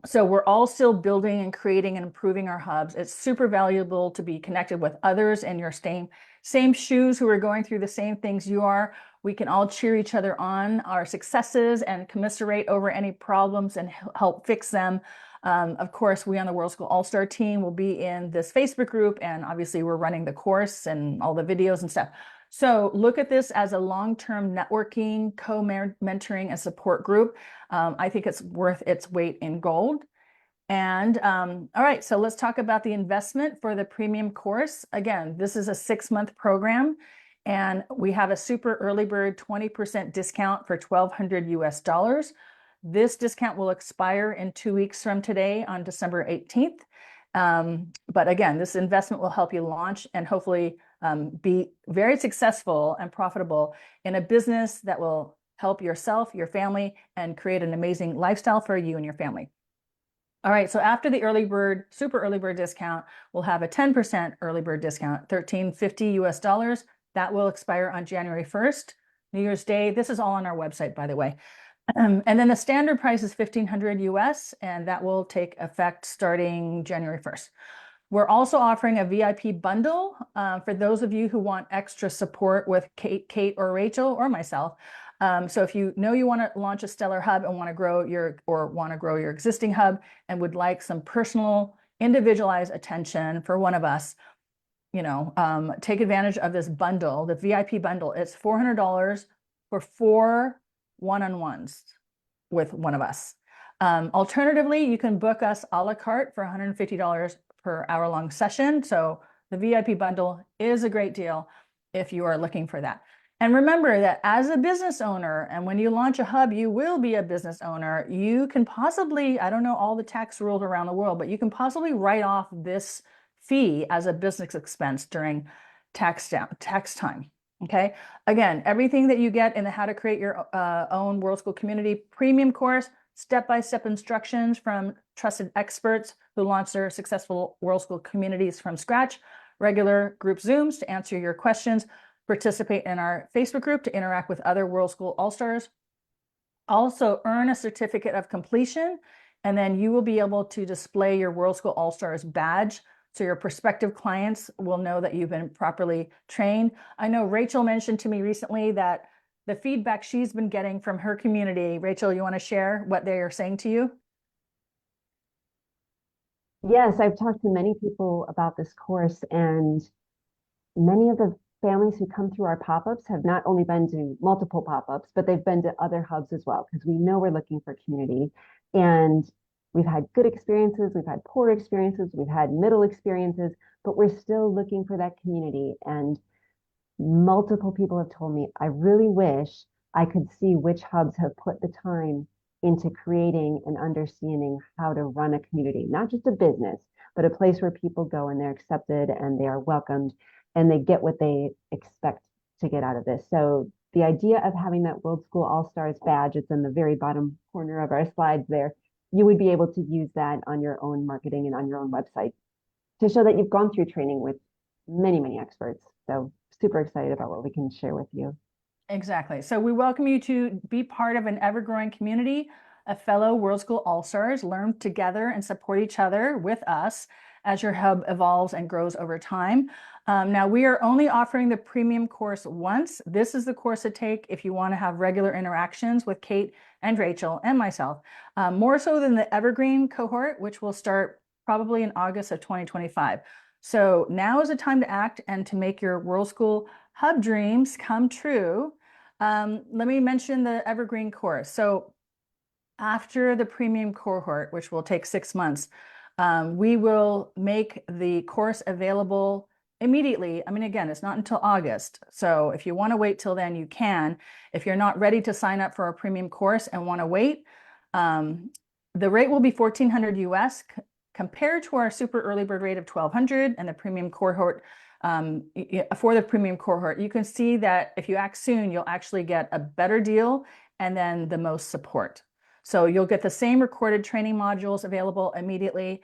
So we're all still building and creating and improving our hubs. It's super valuable to be connected with others in your same shoes who are going through the same things you are. We can all cheer each other on our successes and commiserate over any problems and help fix them. Of course, we on the Worldschool All-Star team will be in this Facebook group, and obviously we're running the course and all the videos and stuff. So look at this as a long-term networking, co-mentoring and support group. I think it's worth its weight in gold. And all right, so let's talk about the investment for the premium course. Again, this is a 6-month program, and we have a super early bird 20% discount for $1,200 US. This discount will expire in 2 weeks from today on December 18th. But again, this investment will help you launch and hopefully be very successful and profitable in a business that will help yourself, your family, and create an amazing lifestyle for you and your family. All right, so after the super early bird discount, we'll have a 10% early bird discount, $1,350 US. That will expire on January 1st, New Year's Day. This is all on our website, by the way. And then the standard price is $1,500 US, and that will take effect starting January 1st. We're also offering a VIP bundle for those of you who want extra support with Kate or Rachel or myself. So if you know you want to launch a stellar hub and want to grow your existing hub and would like some personal, individualized attention for one of us, take advantage of this bundle, the VIP bundle. It's $400 for 4 one-on-ones with one of us. Alternatively, you can book us a la carte for $150 per hour-long session. So the VIP bundle is a great deal if you are looking for that. And remember that as a business owner, and when you launch a hub, you will be a business owner. You can possibly, I don't know all the tax rules around the world, but you can possibly write off this fee as a business expense during tax time. Okay. Again, everything that you get in the How to Create Your Own World School Community premium course, step-by-step instructions from trusted experts who launch their successful World School communities from scratch, regular group Zooms to answer your questions, participate in our Facebook group to interact with other World School All-Stars, also earn a certificate of completion, and then you will be able to display your World School All-Stars badge so your prospective clients will know that you've been properly trained. I know Rachel mentioned to me recently that the feedback she's been getting from her community. Rachel, you want to share what they are saying to you? Yes, I've talked to many people about this course, and many of the families who come through our pop-ups have not only been to multiple pop-ups, but they've been to other hubs as well, because we know we're looking for community. And we've had good experiences, we've had poor experiences, we've had middle experiences, but we're still looking for that community. And multiple people have told me, I really wish I could see which hubs have put the time into creating and understanding how to run a community, not just a business, but a place where people go and they're accepted and they are welcomed and they get what they expect to get out of this. So the idea of having that World School All-Stars badge, it's in the very bottom corner of our slides there, you would be able to use that on your own marketing and on your own website to show that you've gone through training with many, many experts. So super excited about what we can share with you. Exactly. So we welcome you to be part of an ever-growing community of fellow World School All-Stars, learn together and support each other with us as your hub evolves and grows over time. Now, we are only offering the premium course once. This is the course to take if you want to have regular interactions with Kate and Rachel and myself, more so than the Evergreen cohort, which will start probably in August of 2025. So now is the time to act and to make your World School Hub dreams come true. Let me mention the Evergreen course. So after the premium cohort, which will take 6 months, we will make the course available immediately. I mean, again, it's not until August. So if you want to wait till then, you can. If you're not ready to sign up for a premium course and want to wait, the rate will be $1,400 US compared to our super early bird rate of $1,200 and the premium cohort. For the premium cohort, you can see that if you act soon, you'll actually get a better deal and then the most support. So you'll get the same recorded training modules available immediately,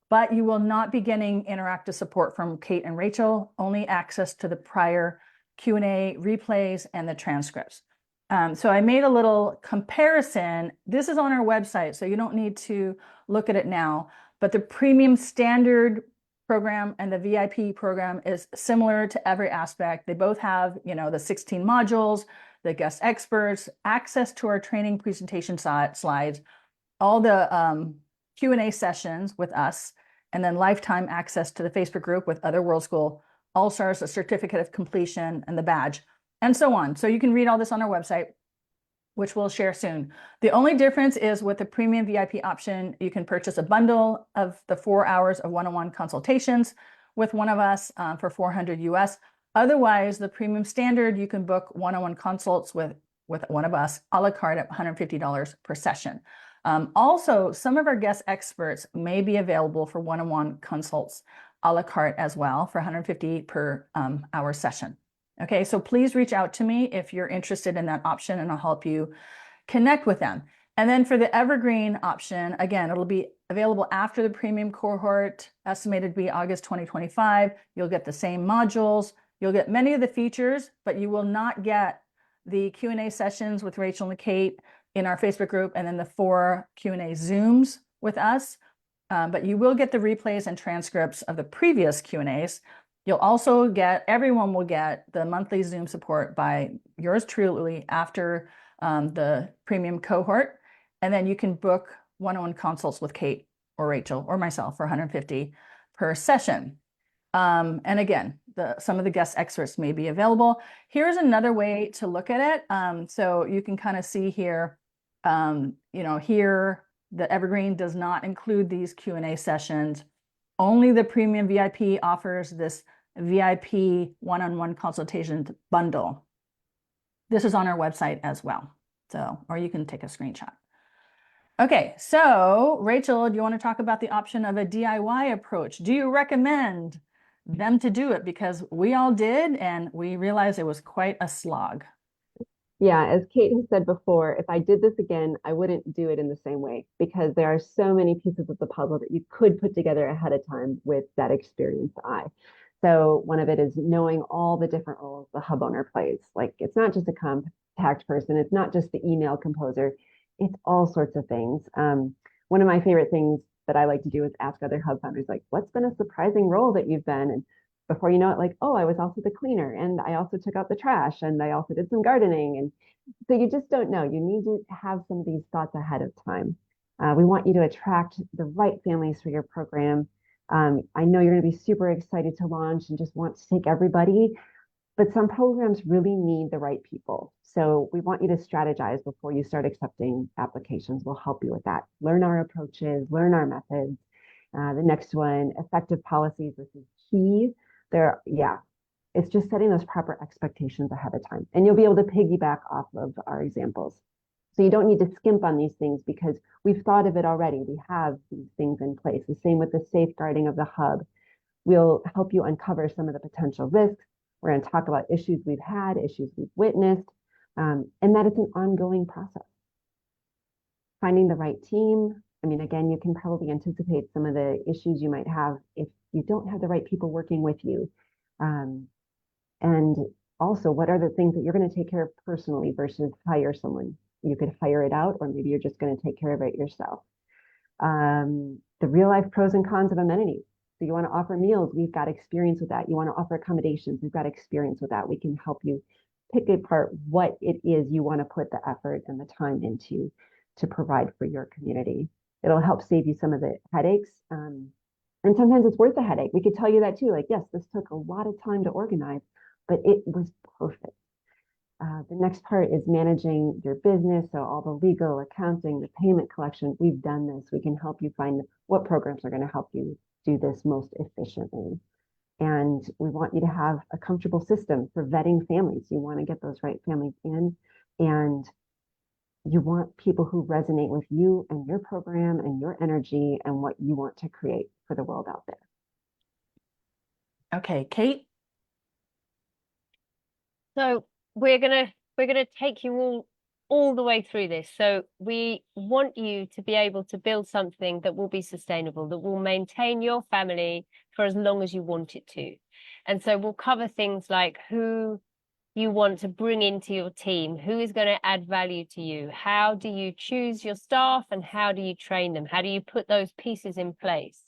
but you will not be getting interactive support from Kate and Rachel, only access to the prior Q&A replays and the transcripts. So I made a little comparison. This is on our website, so you don't need to look at it now, but the premium standard program and the VIP program is similar to every aspect. They both have, the 16 modules, the guest experts, access to our training presentation slides, all the Q&A sessions with us, and then lifetime access to the Facebook group with other World School All-Stars, a certificate of completion, and the badge, and so on. So you can read all this on our website, which we'll share soon. The only difference is with the premium VIP option, you can purchase a bundle of the 4 hours of one-on-one consultations with one of us for $400 US. Otherwise, the premium standard, you can book one-on-one consults with one of us a la carte at $150 per session. Also, some of our guest experts may be available for one-on-one consults a la carte as well for $150 per hour session. Okay, so please reach out to me if you're interested in that option and I'll help you connect with them. And then for the Evergreen option, again, it'll be available after the premium cohort, estimated to be August 2025. You'll get the same modules. You'll get many of the features, but you will not get the Q&A sessions with Rachel and Kate, in our Facebook group, and then the 4 Q&A Zooms with us. But you will get the replays and transcripts of the previous Q&As. You'll also everyone will get the monthly Zoom support by yours truly after the premium cohort. And then you can book one-on-one consults with Kate or Rachel or myself for $150 per session. And again, some of the guest experts may be available. Here's another way to look at it. So you can kind of see here, here the Evergreen does not include these Q&A sessions. Only the premium VIP offers this VIP one-on-one consultation bundle. This is on our website as well. So, or you can take a screenshot. Okay, so Rachel, do you want to talk about the option of a DIY approach? Do you recommend them to do it? Because we all did, and we realized it was quite a slog. Yeah, as Kate has said before, if I did this again, I wouldn't do it in the same way, because there are so many pieces of the puzzle that you could put together ahead of time with that experienced eye. So one of it is knowing all the different roles the hub owner plays. Like, it's not just a contact person, it's not just the email composer, it's all sorts of things. One of my favorite things that I like to do is ask other hub founders, like, what's been a surprising role that you've been? And before you know it, like, oh, I was also the cleaner, and I also took out the trash, and I also did some gardening. And so you just don't know. You need to have some of these thoughts ahead of time. We want you to attract the right families for your program. I know you're going to be super excited to launch and just want to take everybody, but some programs really need the right people. So we want you to strategize before you start accepting applications. We'll help you with that. Learn our approaches, learn our methods. The next one, effective policies. This is key. It's just setting those proper expectations ahead of time. And you'll be able to piggyback off of our examples. So you don't need to skimp on these things because we've thought of it already. We have these things in place. The same with the safeguarding of the hub. We'll help you uncover some of the potential risks. We're going to talk about issues we've had, issues we've witnessed, and that it's an ongoing process. Finding the right team. I mean, again, you can probably anticipate some of the issues you might have if you don't have the right people working with you. And also, what are the things that you're going to take care of personally versus hire someone? You could hire it out, or maybe you're just going to take care of it yourself. The real life pros and cons of amenities. So you want to offer meals, we've got experience with that. You want to offer accommodations, we've got experience with that. We can help you pick apart what it is you want to put the effort and the time into to provide for your community. It'll help save you some of the headaches. And sometimes it's worth the headache. We could tell you that too. Like, yes, this took a lot of time to organize, but it was perfect. The next part is managing your business. So all the legal, accounting, the payment collection, we've done this. We can help you find what programs are going to help you do this most efficiently. And we want you to have a comfortable system for vetting families. You want to get those right families in, and you want people who resonate with you and your program and your energy and what you want to create for the world out there. Okay, Kate. So we're gonna take you all the way through this. So we want you to be able to build something that will be sustainable, that will maintain your family for as long as you want it to. And so we'll cover things like who you want to bring into your team, who is going to add value to you, how do you choose your staff, and how do you train them, how do you put those pieces in place,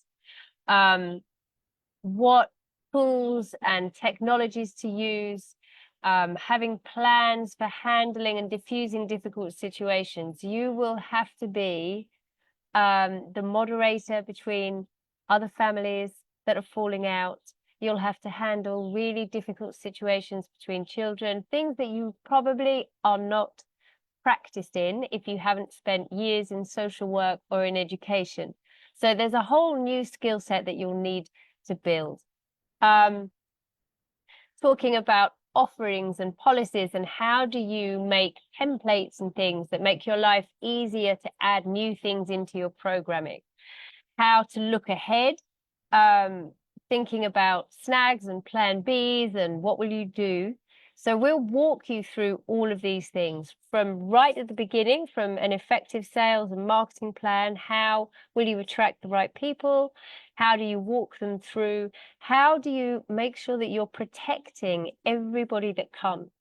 what tools and technologies to use, having plans for handling and diffusing difficult situations. You will have to be the moderator between other families that are falling out. You'll have to handle really difficult situations between children, things that you probably are not practiced in if you haven't spent years in social work or in education. So there's a whole new skill set that you'll need to build. Talking about offerings and policies, and how do you make templates and things that make your life easier to add new things into your programming, how to look ahead, thinking about snags and plan Bs and what will you do. So we'll walk you through all of these things from right at the beginning, from an effective sales and marketing plan. How will you attract the right people? How do you walk them through? How do you make sure that you're protecting everybody that comes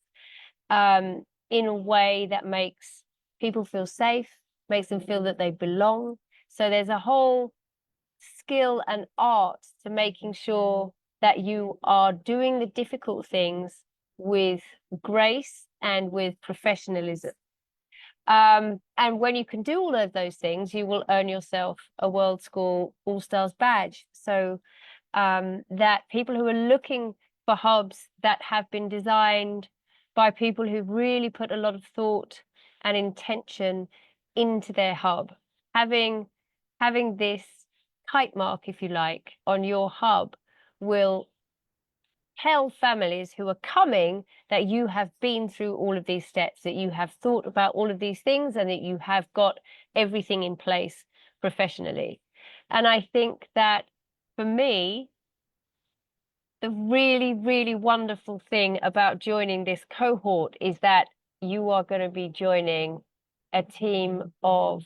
in a way that makes people feel safe, makes them feel that they belong. So there's a whole skill and art to making sure that you are doing the difficult things with grace and with professionalism. And when you can do all of those things, you will earn yourself a World School All-Stars badge. So that people who are looking for hubs that have been designed by people who've really put a lot of thought and intention into their hub, having this kite mark, if you like, on your hub will tell families who are coming that you have been through all of these steps, that you have thought about all of these things, and that you have got everything in place professionally. And I think that for me, the really, really wonderful thing about joining this cohort is that you are going to be joining a team of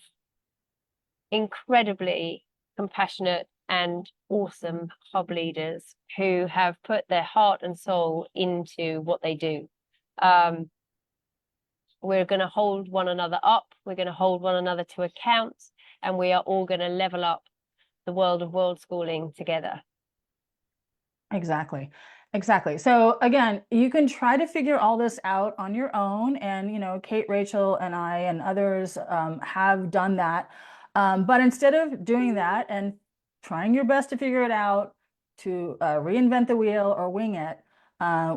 incredibly compassionate and awesome hub leaders who have put their heart and soul into what they do. We're going to hold one another up. We're going to hold one another to account, and we are all going to level up the world of world schooling together. Exactly. Exactly. So again, you can try to figure all this out on your own. And, you know, Kate, Rachel, and I and others have done that. But instead of doing that and trying your best to figure it out, to reinvent the wheel or wing it,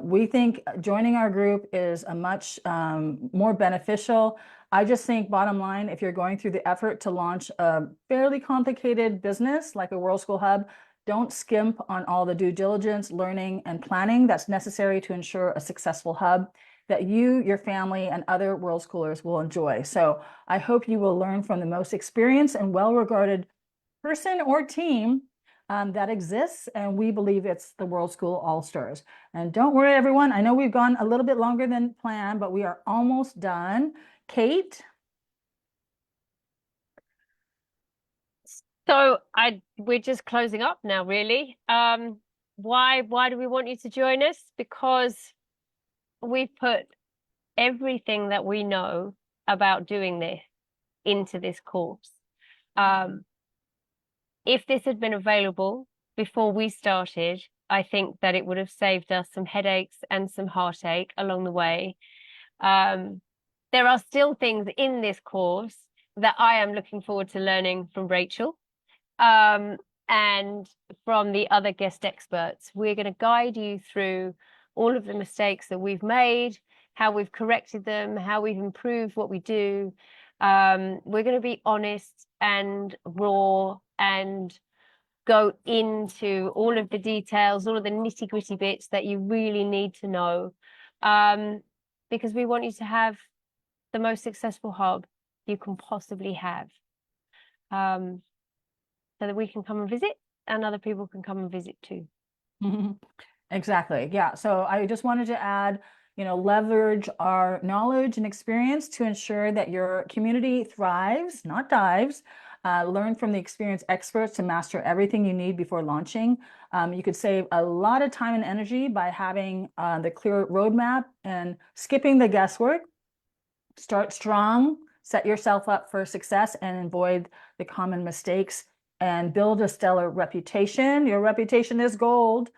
we think joining our group is a much more beneficial. I just think bottom line, if you're going through the effort to launch a fairly complicated business like a World School Hub, don't skimp on all the due diligence, learning, and planning that's necessary to ensure a successful hub that you, your family, and other world schoolers will enjoy. So I hope you will learn from the most experienced and well-regarded person or team that exists, and we believe it's the World School All-Stars. And don't worry, everyone. I know we've gone a little bit longer than planned, but we are almost done. Kate? So we're just closing up now, really. Why do we want you to join us? Because we've put everything that we know about doing this into this course. If this had been available before we started, I think that it would have saved us some headaches and some heartache along the way. There are still things in this course that I am looking forward to learning from Rachel. And from the other guest experts. We're going to guide you through all of the mistakes that we've made, how we've corrected them, how we've improved what we do. We're going to be honest and raw and go into all of the details, all of the nitty-gritty bits that you really need to know, because we want you to have the most successful hub you can possibly have. So that we can come and visit and other people can come and visit too. Exactly. Yeah. So I just wanted to add, you know, leverage our knowledge and experience to ensure that your community thrives, not dives. Learn from the experienced experts to master everything you need before launching. You could save a lot of time and energy by having the clear roadmap and skipping the guesswork. Start strong, set yourself up for success, and avoid the common mistakes, and build a stellar reputation. Your reputation is gold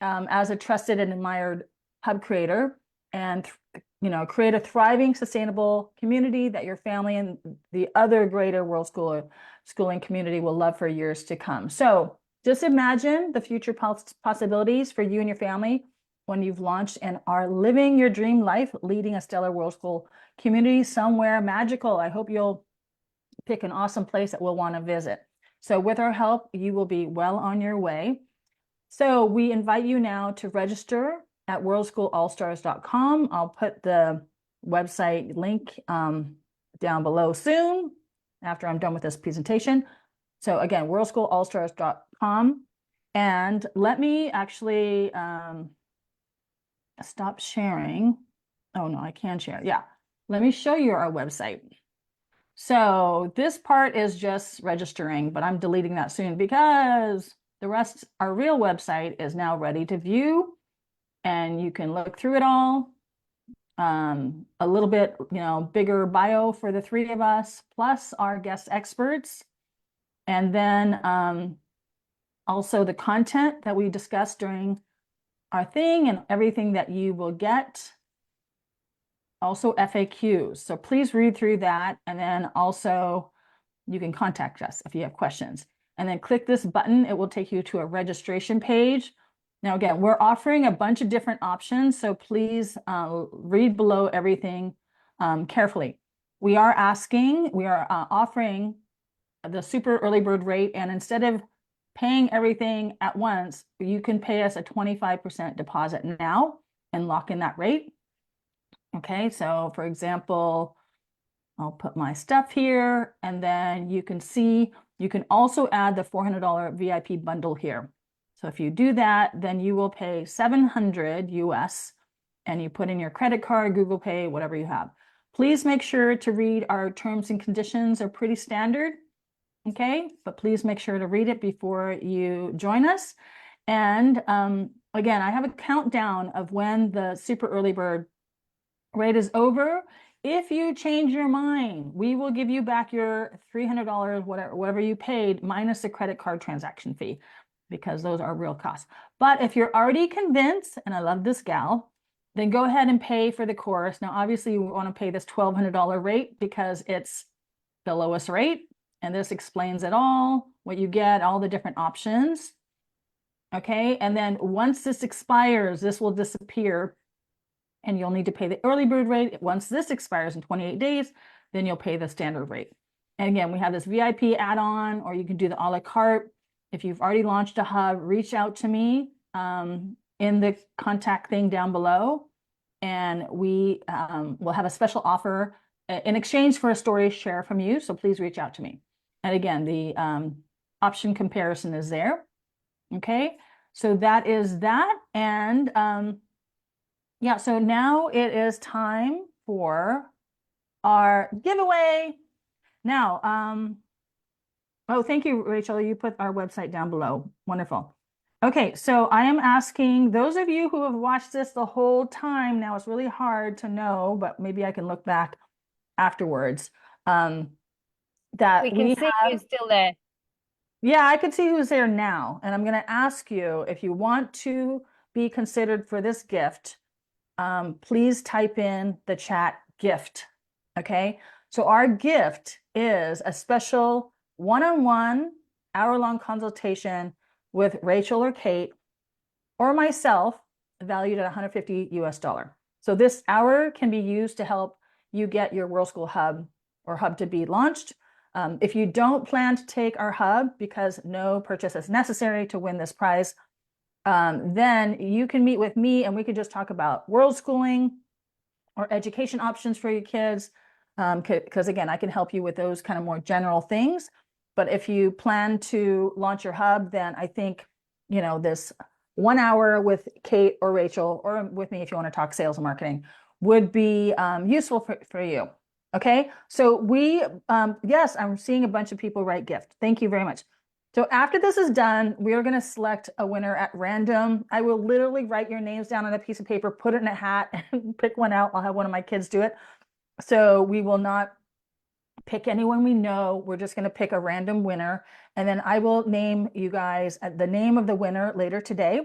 as a trusted and admired hub creator, and you know, create a thriving, sustainable community that your family and the other greater world schooling community will love for years to come. So just imagine the future possibilities for you and your family when you've launched and are living your dream life, leading a stellar world school community somewhere magical. I hope you'll pick an awesome place that we'll want to visit. So with our help, you will be well on your way. So we invite you now to register at worldschoolallstars.com. I'll put the website link down below soon after I'm done with this presentation. So again, worldschoolallstars.com. And let me actually stop sharing. Oh no, I can share. Yeah, let me show you our website. So this part is just registering, but I'm deleting that soon because the rest, our real website is now ready to view, and you can look through it all. a little bit, bigger bio for the three of us, plus our guest experts. And then also the content that we discussed during our thing and everything that you will get. Also FAQs. So please read through that. And then also you can contact us if you have questions. And then click this button. It will take you to a registration page. Now, again, we're offering a bunch of different options. So please read below everything carefully. We are offering the super early bird rate. And instead of paying everything at once, you can pay us a 25% deposit now and lock in that rate. Okay, so for example, I'll put my stuff here, and then you can see, you can also add the $400 VIP bundle here. So if you do that, then you will pay $700 US, and you put in your credit card, Google Pay, whatever you have. Please make sure to read our terms and conditions. Are pretty standard. Okay, but please make sure to read it before you join us. And again, I have a countdown of when the super early bird rate is over. If you change your mind, we will give you back your $300, whatever you paid, minus the credit card transaction fee, because those are real costs. But if you're already convinced, and I love this gal, then go ahead and pay for the course. Now, obviously, you want to pay this $1,200 rate because it's the lowest rate. And this explains it all, what you get, all the different options. Okay, and then once this expires, this will disappear and you'll need to pay the early bird rate. Once this expires in 28 days, then you'll pay the standard rate. And again, we have this VIP add-on, or you can do the a la carte. If you've already launched a hub, reach out to me in the contact thing down below, and we will have a special offer in exchange for a story share from you. So please reach out to me. And again, the option comparison is there. Okay, so that is that. And yeah, so now it is time for our giveaway. Now, oh, thank you, Rachel. You put our website down below. Wonderful. Okay, so I am asking those of you who have watched this the whole time. Now it's really hard to know, but maybe I can look back afterwards. That we can see who's still there. Yeah, I can see who's there now. And I'm going to ask you, if you want to be considered for this gift, please type in the chat gift. Okay, so our gift is a special one-on-one hour-long consultation with Rachel or Kate or myself, valued at $150 US. So this hour can be used to help you get your Worldschool Hub or Hub to be launched. If you don't plan to take our hub because no purchase is necessary to win this prize, then you can meet with me and we can just talk about Worldschooling or education options for your kids. Because again, I can help you with those kind of more general things. But if you plan to launch your hub, then I think, this 1 hour with Kate or Rachel, or with me if you want to talk sales and marketing, would be useful for you. Okay, so yes, I'm seeing a bunch of people write gift. Thank you very much. So after this is done, we are going to select a winner at random. I will literally write your names down on a piece of paper, put it in a hat, and pick one out. I'll have one of my kids do it. So we will not pick anyone we know. We're just going to pick a random winner. And then I will name you guys the name of the winner later today.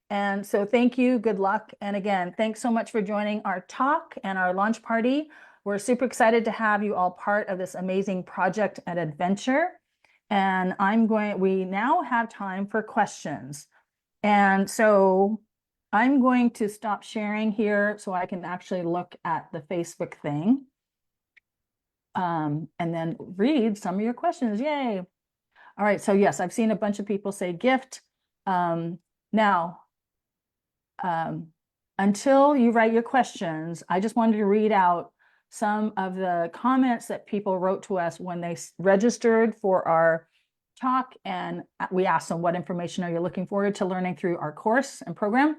And so thank you. Good luck. And again, thanks so much for joining our talk and our launch party. We're super excited to have you all part of this amazing project and adventure. And we now have time for questions. And so I'm going to stop sharing here so I can actually look at the Facebook thing. And then read some of your questions. Yay. All right. So yes, I've seen a bunch of people say gift. Now, until you write your questions, I just wanted to read out some of the comments that people wrote to us when they registered for our talk, and we asked them, what information are you looking forward to learning through our course and program?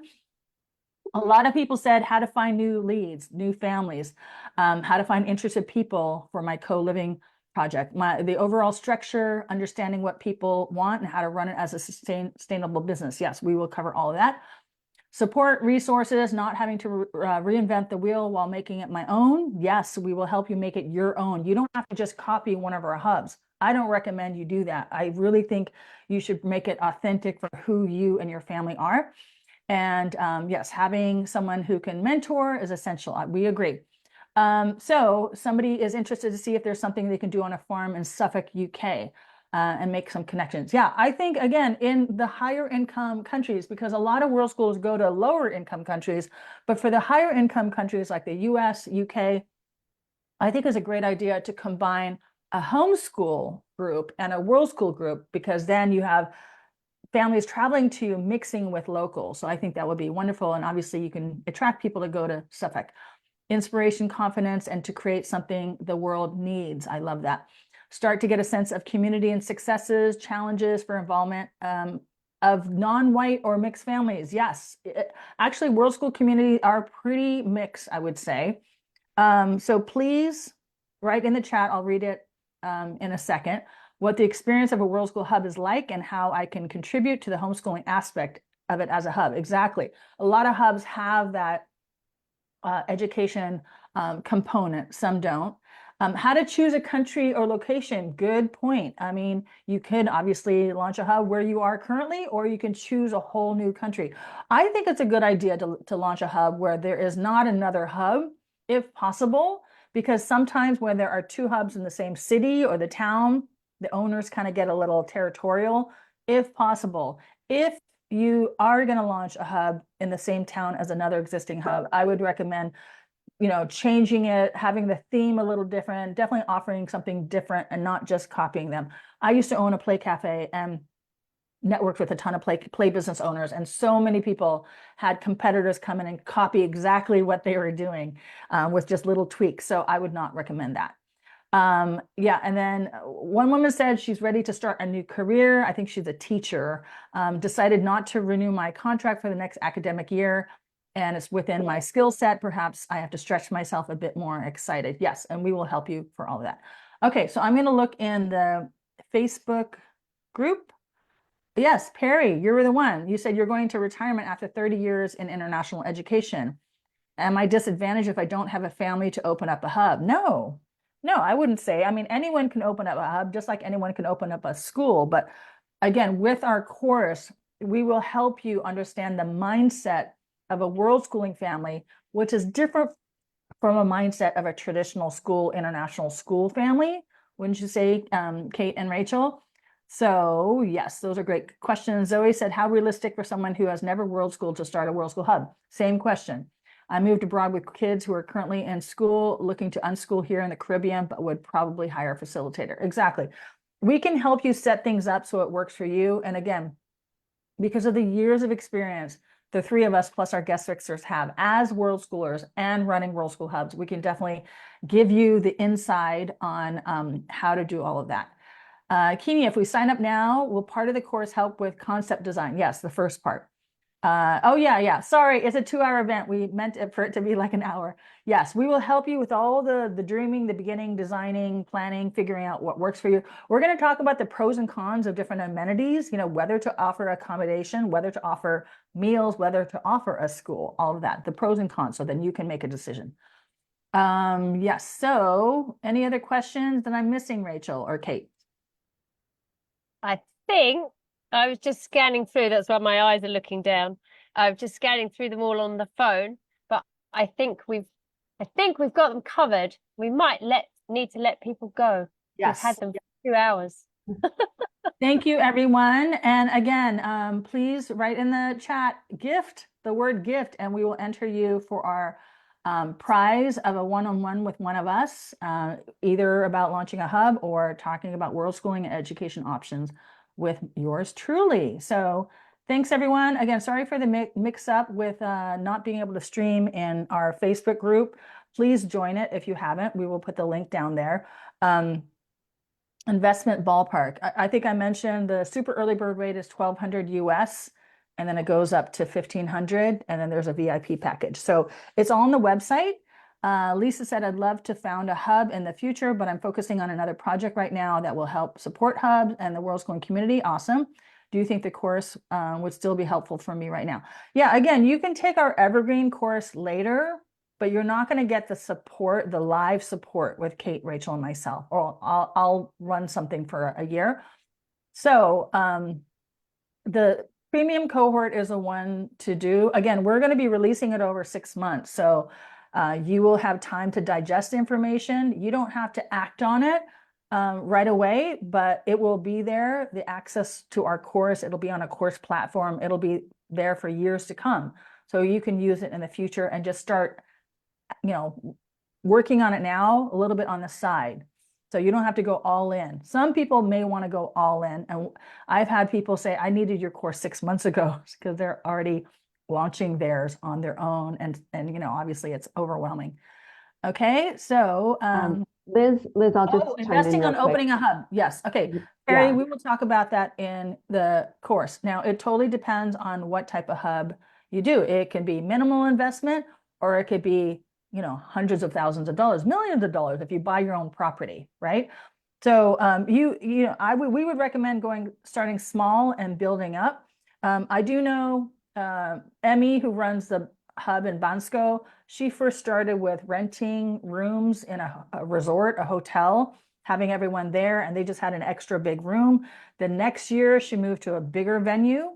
A lot of people said how to find new leads, new families, how to find interested people for my co-living project, the overall structure, understanding what people want and how to run it as a sustainable business. Yes, we will cover all of that. Support resources, not having to reinvent the wheel while making it my own. Yes, we will help you make it your own. You don't have to just copy one of our hubs. I don't recommend you do that. I really think you should make it authentic for who you and your family are. And yes, having someone who can mentor is essential. We agree. So somebody is interested to see if there's something they can do on a farm in Suffolk, UK. And make some connections. Yeah, I think, again, in the higher income countries, because a lot of world schools go to lower income countries, but for the higher income countries like the US, UK, I think it's a great idea to combine a homeschool group and a world school group, because then you have families traveling to you mixing with locals. So I think that would be wonderful. And obviously you can attract people to go to Suffolk. Inspiration, confidence, and to create something the world needs. I love that. Start to get a sense of community and successes, challenges for involvement of non-white or mixed families. Yes, actually, world school community are pretty mixed, I would say. So please write in the chat, I'll read it in a second, what the experience of a World School Hub is like and how I can contribute to the homeschooling aspect of it as a hub. Exactly. A lot of hubs have that education component, some don't. How to choose a country or location, good point. I mean, you could obviously launch a hub where you are currently, or you can choose a whole new country. I think it's a good idea to launch a hub where there is not another hub, if possible, because sometimes when there are two hubs in the same city or the town, the owners kind of get a little territorial, if possible. If you are going to launch a hub in the same town as another existing hub, I would recommend changing it, having the theme a little different, definitely offering something different and not just copying them. I used to own a play cafe and networked with a ton of play business owners, and so many people had competitors come in and copy exactly what they were doing with just little tweaks. So I would not recommend that. Yeah, and then one woman said she's ready to start a new career. I think she's a teacher. Decided not to renew my contract for the next academic year, and it's within my skill set. Perhaps I have to stretch myself a bit more. Excited. Yes, and we will help you for all of that. Okay, so I'm going to look in the Facebook group. Yes, Perry, you're the one. You said you're going to retirement after 30 years in international education. Am I disadvantaged if I don't have a family to open up a hub? No, I wouldn't say. I mean, anyone can open up a hub just like anyone can open up a school. But again, with our course, we will help you understand the mindset of a world schooling family, which is different from a mindset of a traditional school, international school family. Wouldn't you say, Kate and Rachel? So yes, those are great questions. Zoe said, how realistic for someone who has never world schooled to start a world school hub? Same question. I moved abroad with kids who are currently in school, looking to unschool here in the Caribbean, but would probably hire a facilitator. Exactly. We can help you set things up so it works for you. And again, because of the years of experience the three of us plus our guest fixers have as world schoolers and running world school hubs, we can definitely give you the inside on how to do all of that. Kini, if we sign up now, will part of the course help with concept design? Yes, the first part. Oh yeah. Sorry, it's a 2-hour event. We meant it for it to be like an hour. Yes, we will help you with all the dreaming, the beginning, designing, planning, figuring out what works for you. We're going to talk about the pros and cons of different amenities, whether to offer accommodation, whether to offer meals, whether to offer a school, all of that, the pros and cons, so then you can make a decision. Yes, so any other questions that I'm missing, Rachel or Kate? I think I was just scanning through. That's why my eyes are looking down. I'm just scanning through them all on the phone, but I think we've got them covered. We might need to let people go. Yes. We've had them for 2 hours. Thank you, everyone. And again, please write in the chat the word gift, and we will enter you for our prize of a one-on-one with one of us, either about launching a hub or talking about world schooling and education options with yours truly. So thanks, everyone. Again, sorry for the mix up with not being able to stream in our Facebook group. Please join it if you haven't. We will put the link down there. Investment ballpark. I think I mentioned the super early bird rate is $1,200 US, and then it goes up to $1,500, and then there's a VIP package. So it's all on the website. Lisa said, I'd love to found a hub in the future, but I'm focusing on another project right now that will help support hubs and the world schooling community. Awesome. Do you think the course would still be helpful for me right now? Yeah, again, you can take our evergreen course later, but you're not going to get the support, the live support with Kate, Rachel, and myself, or I'll run something for a year. So the premium cohort is a one to do. Again, we're going to be releasing it over 6 months. So you will have time to digest information. You don't have to act on it right away, but it will be there. The access to our course, it'll be on a course platform. It'll be there for years to come. So you can use it in the future and just start, working on it now, a little bit on the side. So you don't have to go all in. Some people may want to go all in. And I've had people say, I needed your course 6 months ago because they're already launching theirs on their own. And obviously it's overwhelming. Okay, so Liz, I'll just chime in investing real on quick. opening a hub. Yes. Okay. Carrie, Yeah. we will talk about that in the course. Now, it totally depends on what type of hub you do. It can be minimal investment, or it could be, hundreds of thousands of dollars, millions of dollars if you buy your own property, right? So we would recommend starting small and building up. I do know Emmy, who runs the hub in Bansko, she first started with renting rooms in a resort, a hotel, having everyone there, and they just had an extra big room. The next year, she moved to a bigger venue,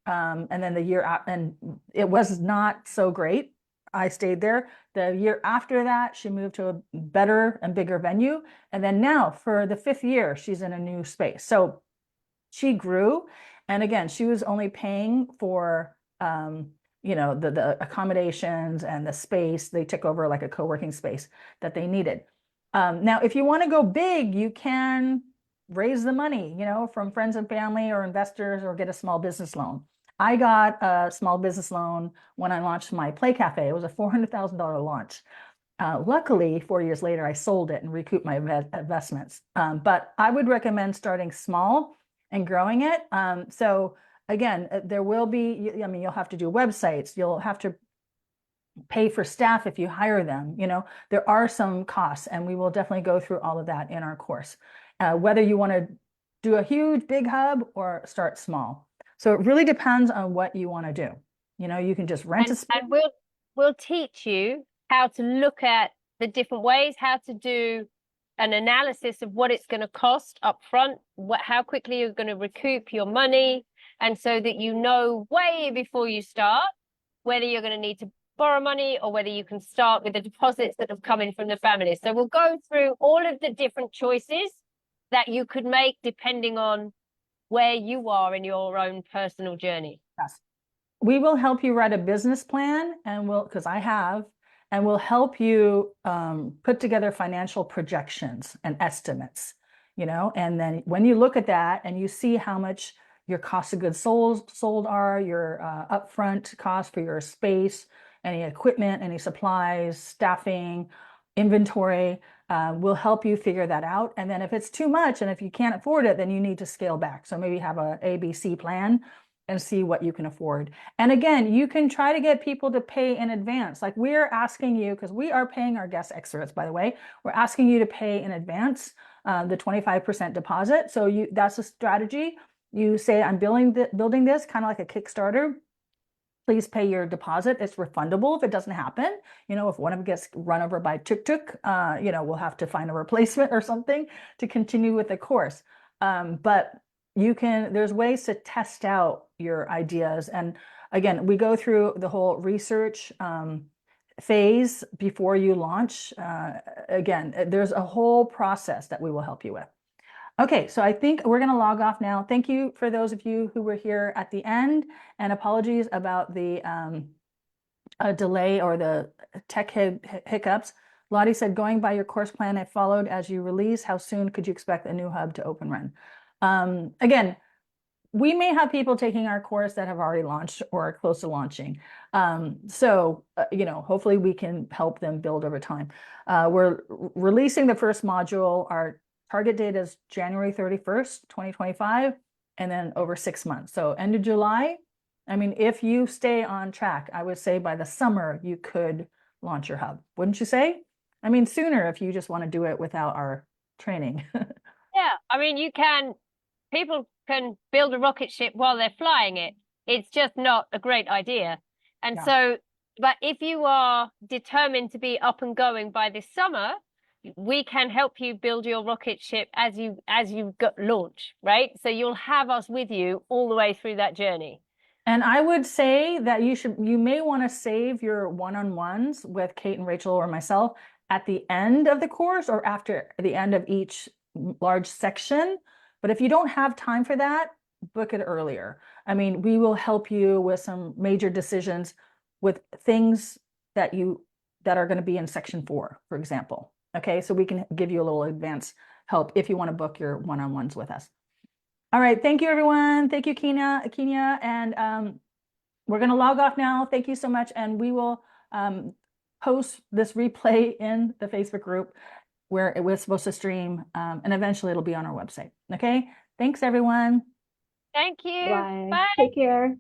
and then the year out, and it was not so great. I stayed there. The year after that, she moved to a better and bigger venue, and then now for the 5th year, she's in a new space. So she grew, and again, she was only paying for the accommodations and the space. They took over like a co-working space that they needed. Now, if you want to go big, you can raise the money, from friends and family or investors, or get a small business loan. I got a small business loan when I launched my Play Cafe. It was a $400,000 launch. Luckily, 4 years later, I sold it and recouped my investments. But I would recommend starting small and growing it. So again, there will be, you'll have to do websites. You'll have to pay for staff if you hire them. There are some costs, and we will definitely go through all of that in our course. Whether you want to do a huge, big hub or start small. So it really depends on what you want to do. You can just rent a space. And we'll teach you how to look at the different ways, how to do an analysis of what it's going to cost up front, how quickly you're going to recoup your money, and so that way before you start whether you're going to need to borrow money or whether you can start with the deposits that have come in from the family. So we'll go through all of the different choices that you could make depending on where you are in your own personal journey. Yes. We will help you write a business plan, and we'll help you put together financial projections and estimates, and then when you look at that and you see how much your cost of goods sold are, your upfront cost for your space, any equipment, any supplies, staffing, inventory, we'll help you figure that out. And then if it's too much and if you can't afford it, then you need to scale back. So maybe have a ABC plan and see what you can afford. And again, you can try to get people to pay in advance. Like we're asking you, because we are paying our guest experts, by the way, we're asking you to pay in advance the 25% deposit. So that's a strategy. You say, I'm building this kind of like a Kickstarter. Please pay your deposit. It's refundable if it doesn't happen. If one of them gets run over by tuk-tuk, we'll have to find a replacement or something to continue with the course. But there's ways to test out your ideas. And again, we go through the whole research phase before you launch. Again, there's a whole process that we will help you with. Okay, so I think we're going to log off now. Thank you for those of you who were here at the end, and apologies about the delay or the tech hiccups. Lottie said, going by your course plan, I followed as you release. How soon could you expect a new hub to open run? Again, we may have people taking our course that have already launched or are close to launching. Hopefully we can help them build over time. We're releasing the first module. Our target date is January 31st, 2025, and then over 6 months. So end of July. If you stay on track, I would say by the summer, you could launch your hub. Wouldn't you say? Sooner if you just want to do it without our training. Yeah, you can people can build a rocket ship while they're flying it. It's just not a great idea. And Yeah. so, but if you are determined to be up and going by this summer, we can help you build your rocket ship as you launch, right? So you'll have us with you all the way through that journey. And I would say that you may want to save your one-on-ones with Kate and Rachel or myself at the end of the course or after the end of each large section. But if you don't have time for that, book it earlier. I mean, we will help you with some major decisions with things that are going to be in section 4, for example. Okay, so we can give you a little advance help if you want to book your one-on-ones with us. All right, thank you, everyone. Thank you, Kenya. And we're going to log off now. Thank you so much. And we will post this replay in the Facebook group where it was supposed to stream. And eventually it'll be on our website. Okay, thanks, everyone. Thank you. Bye. Bye. Take care.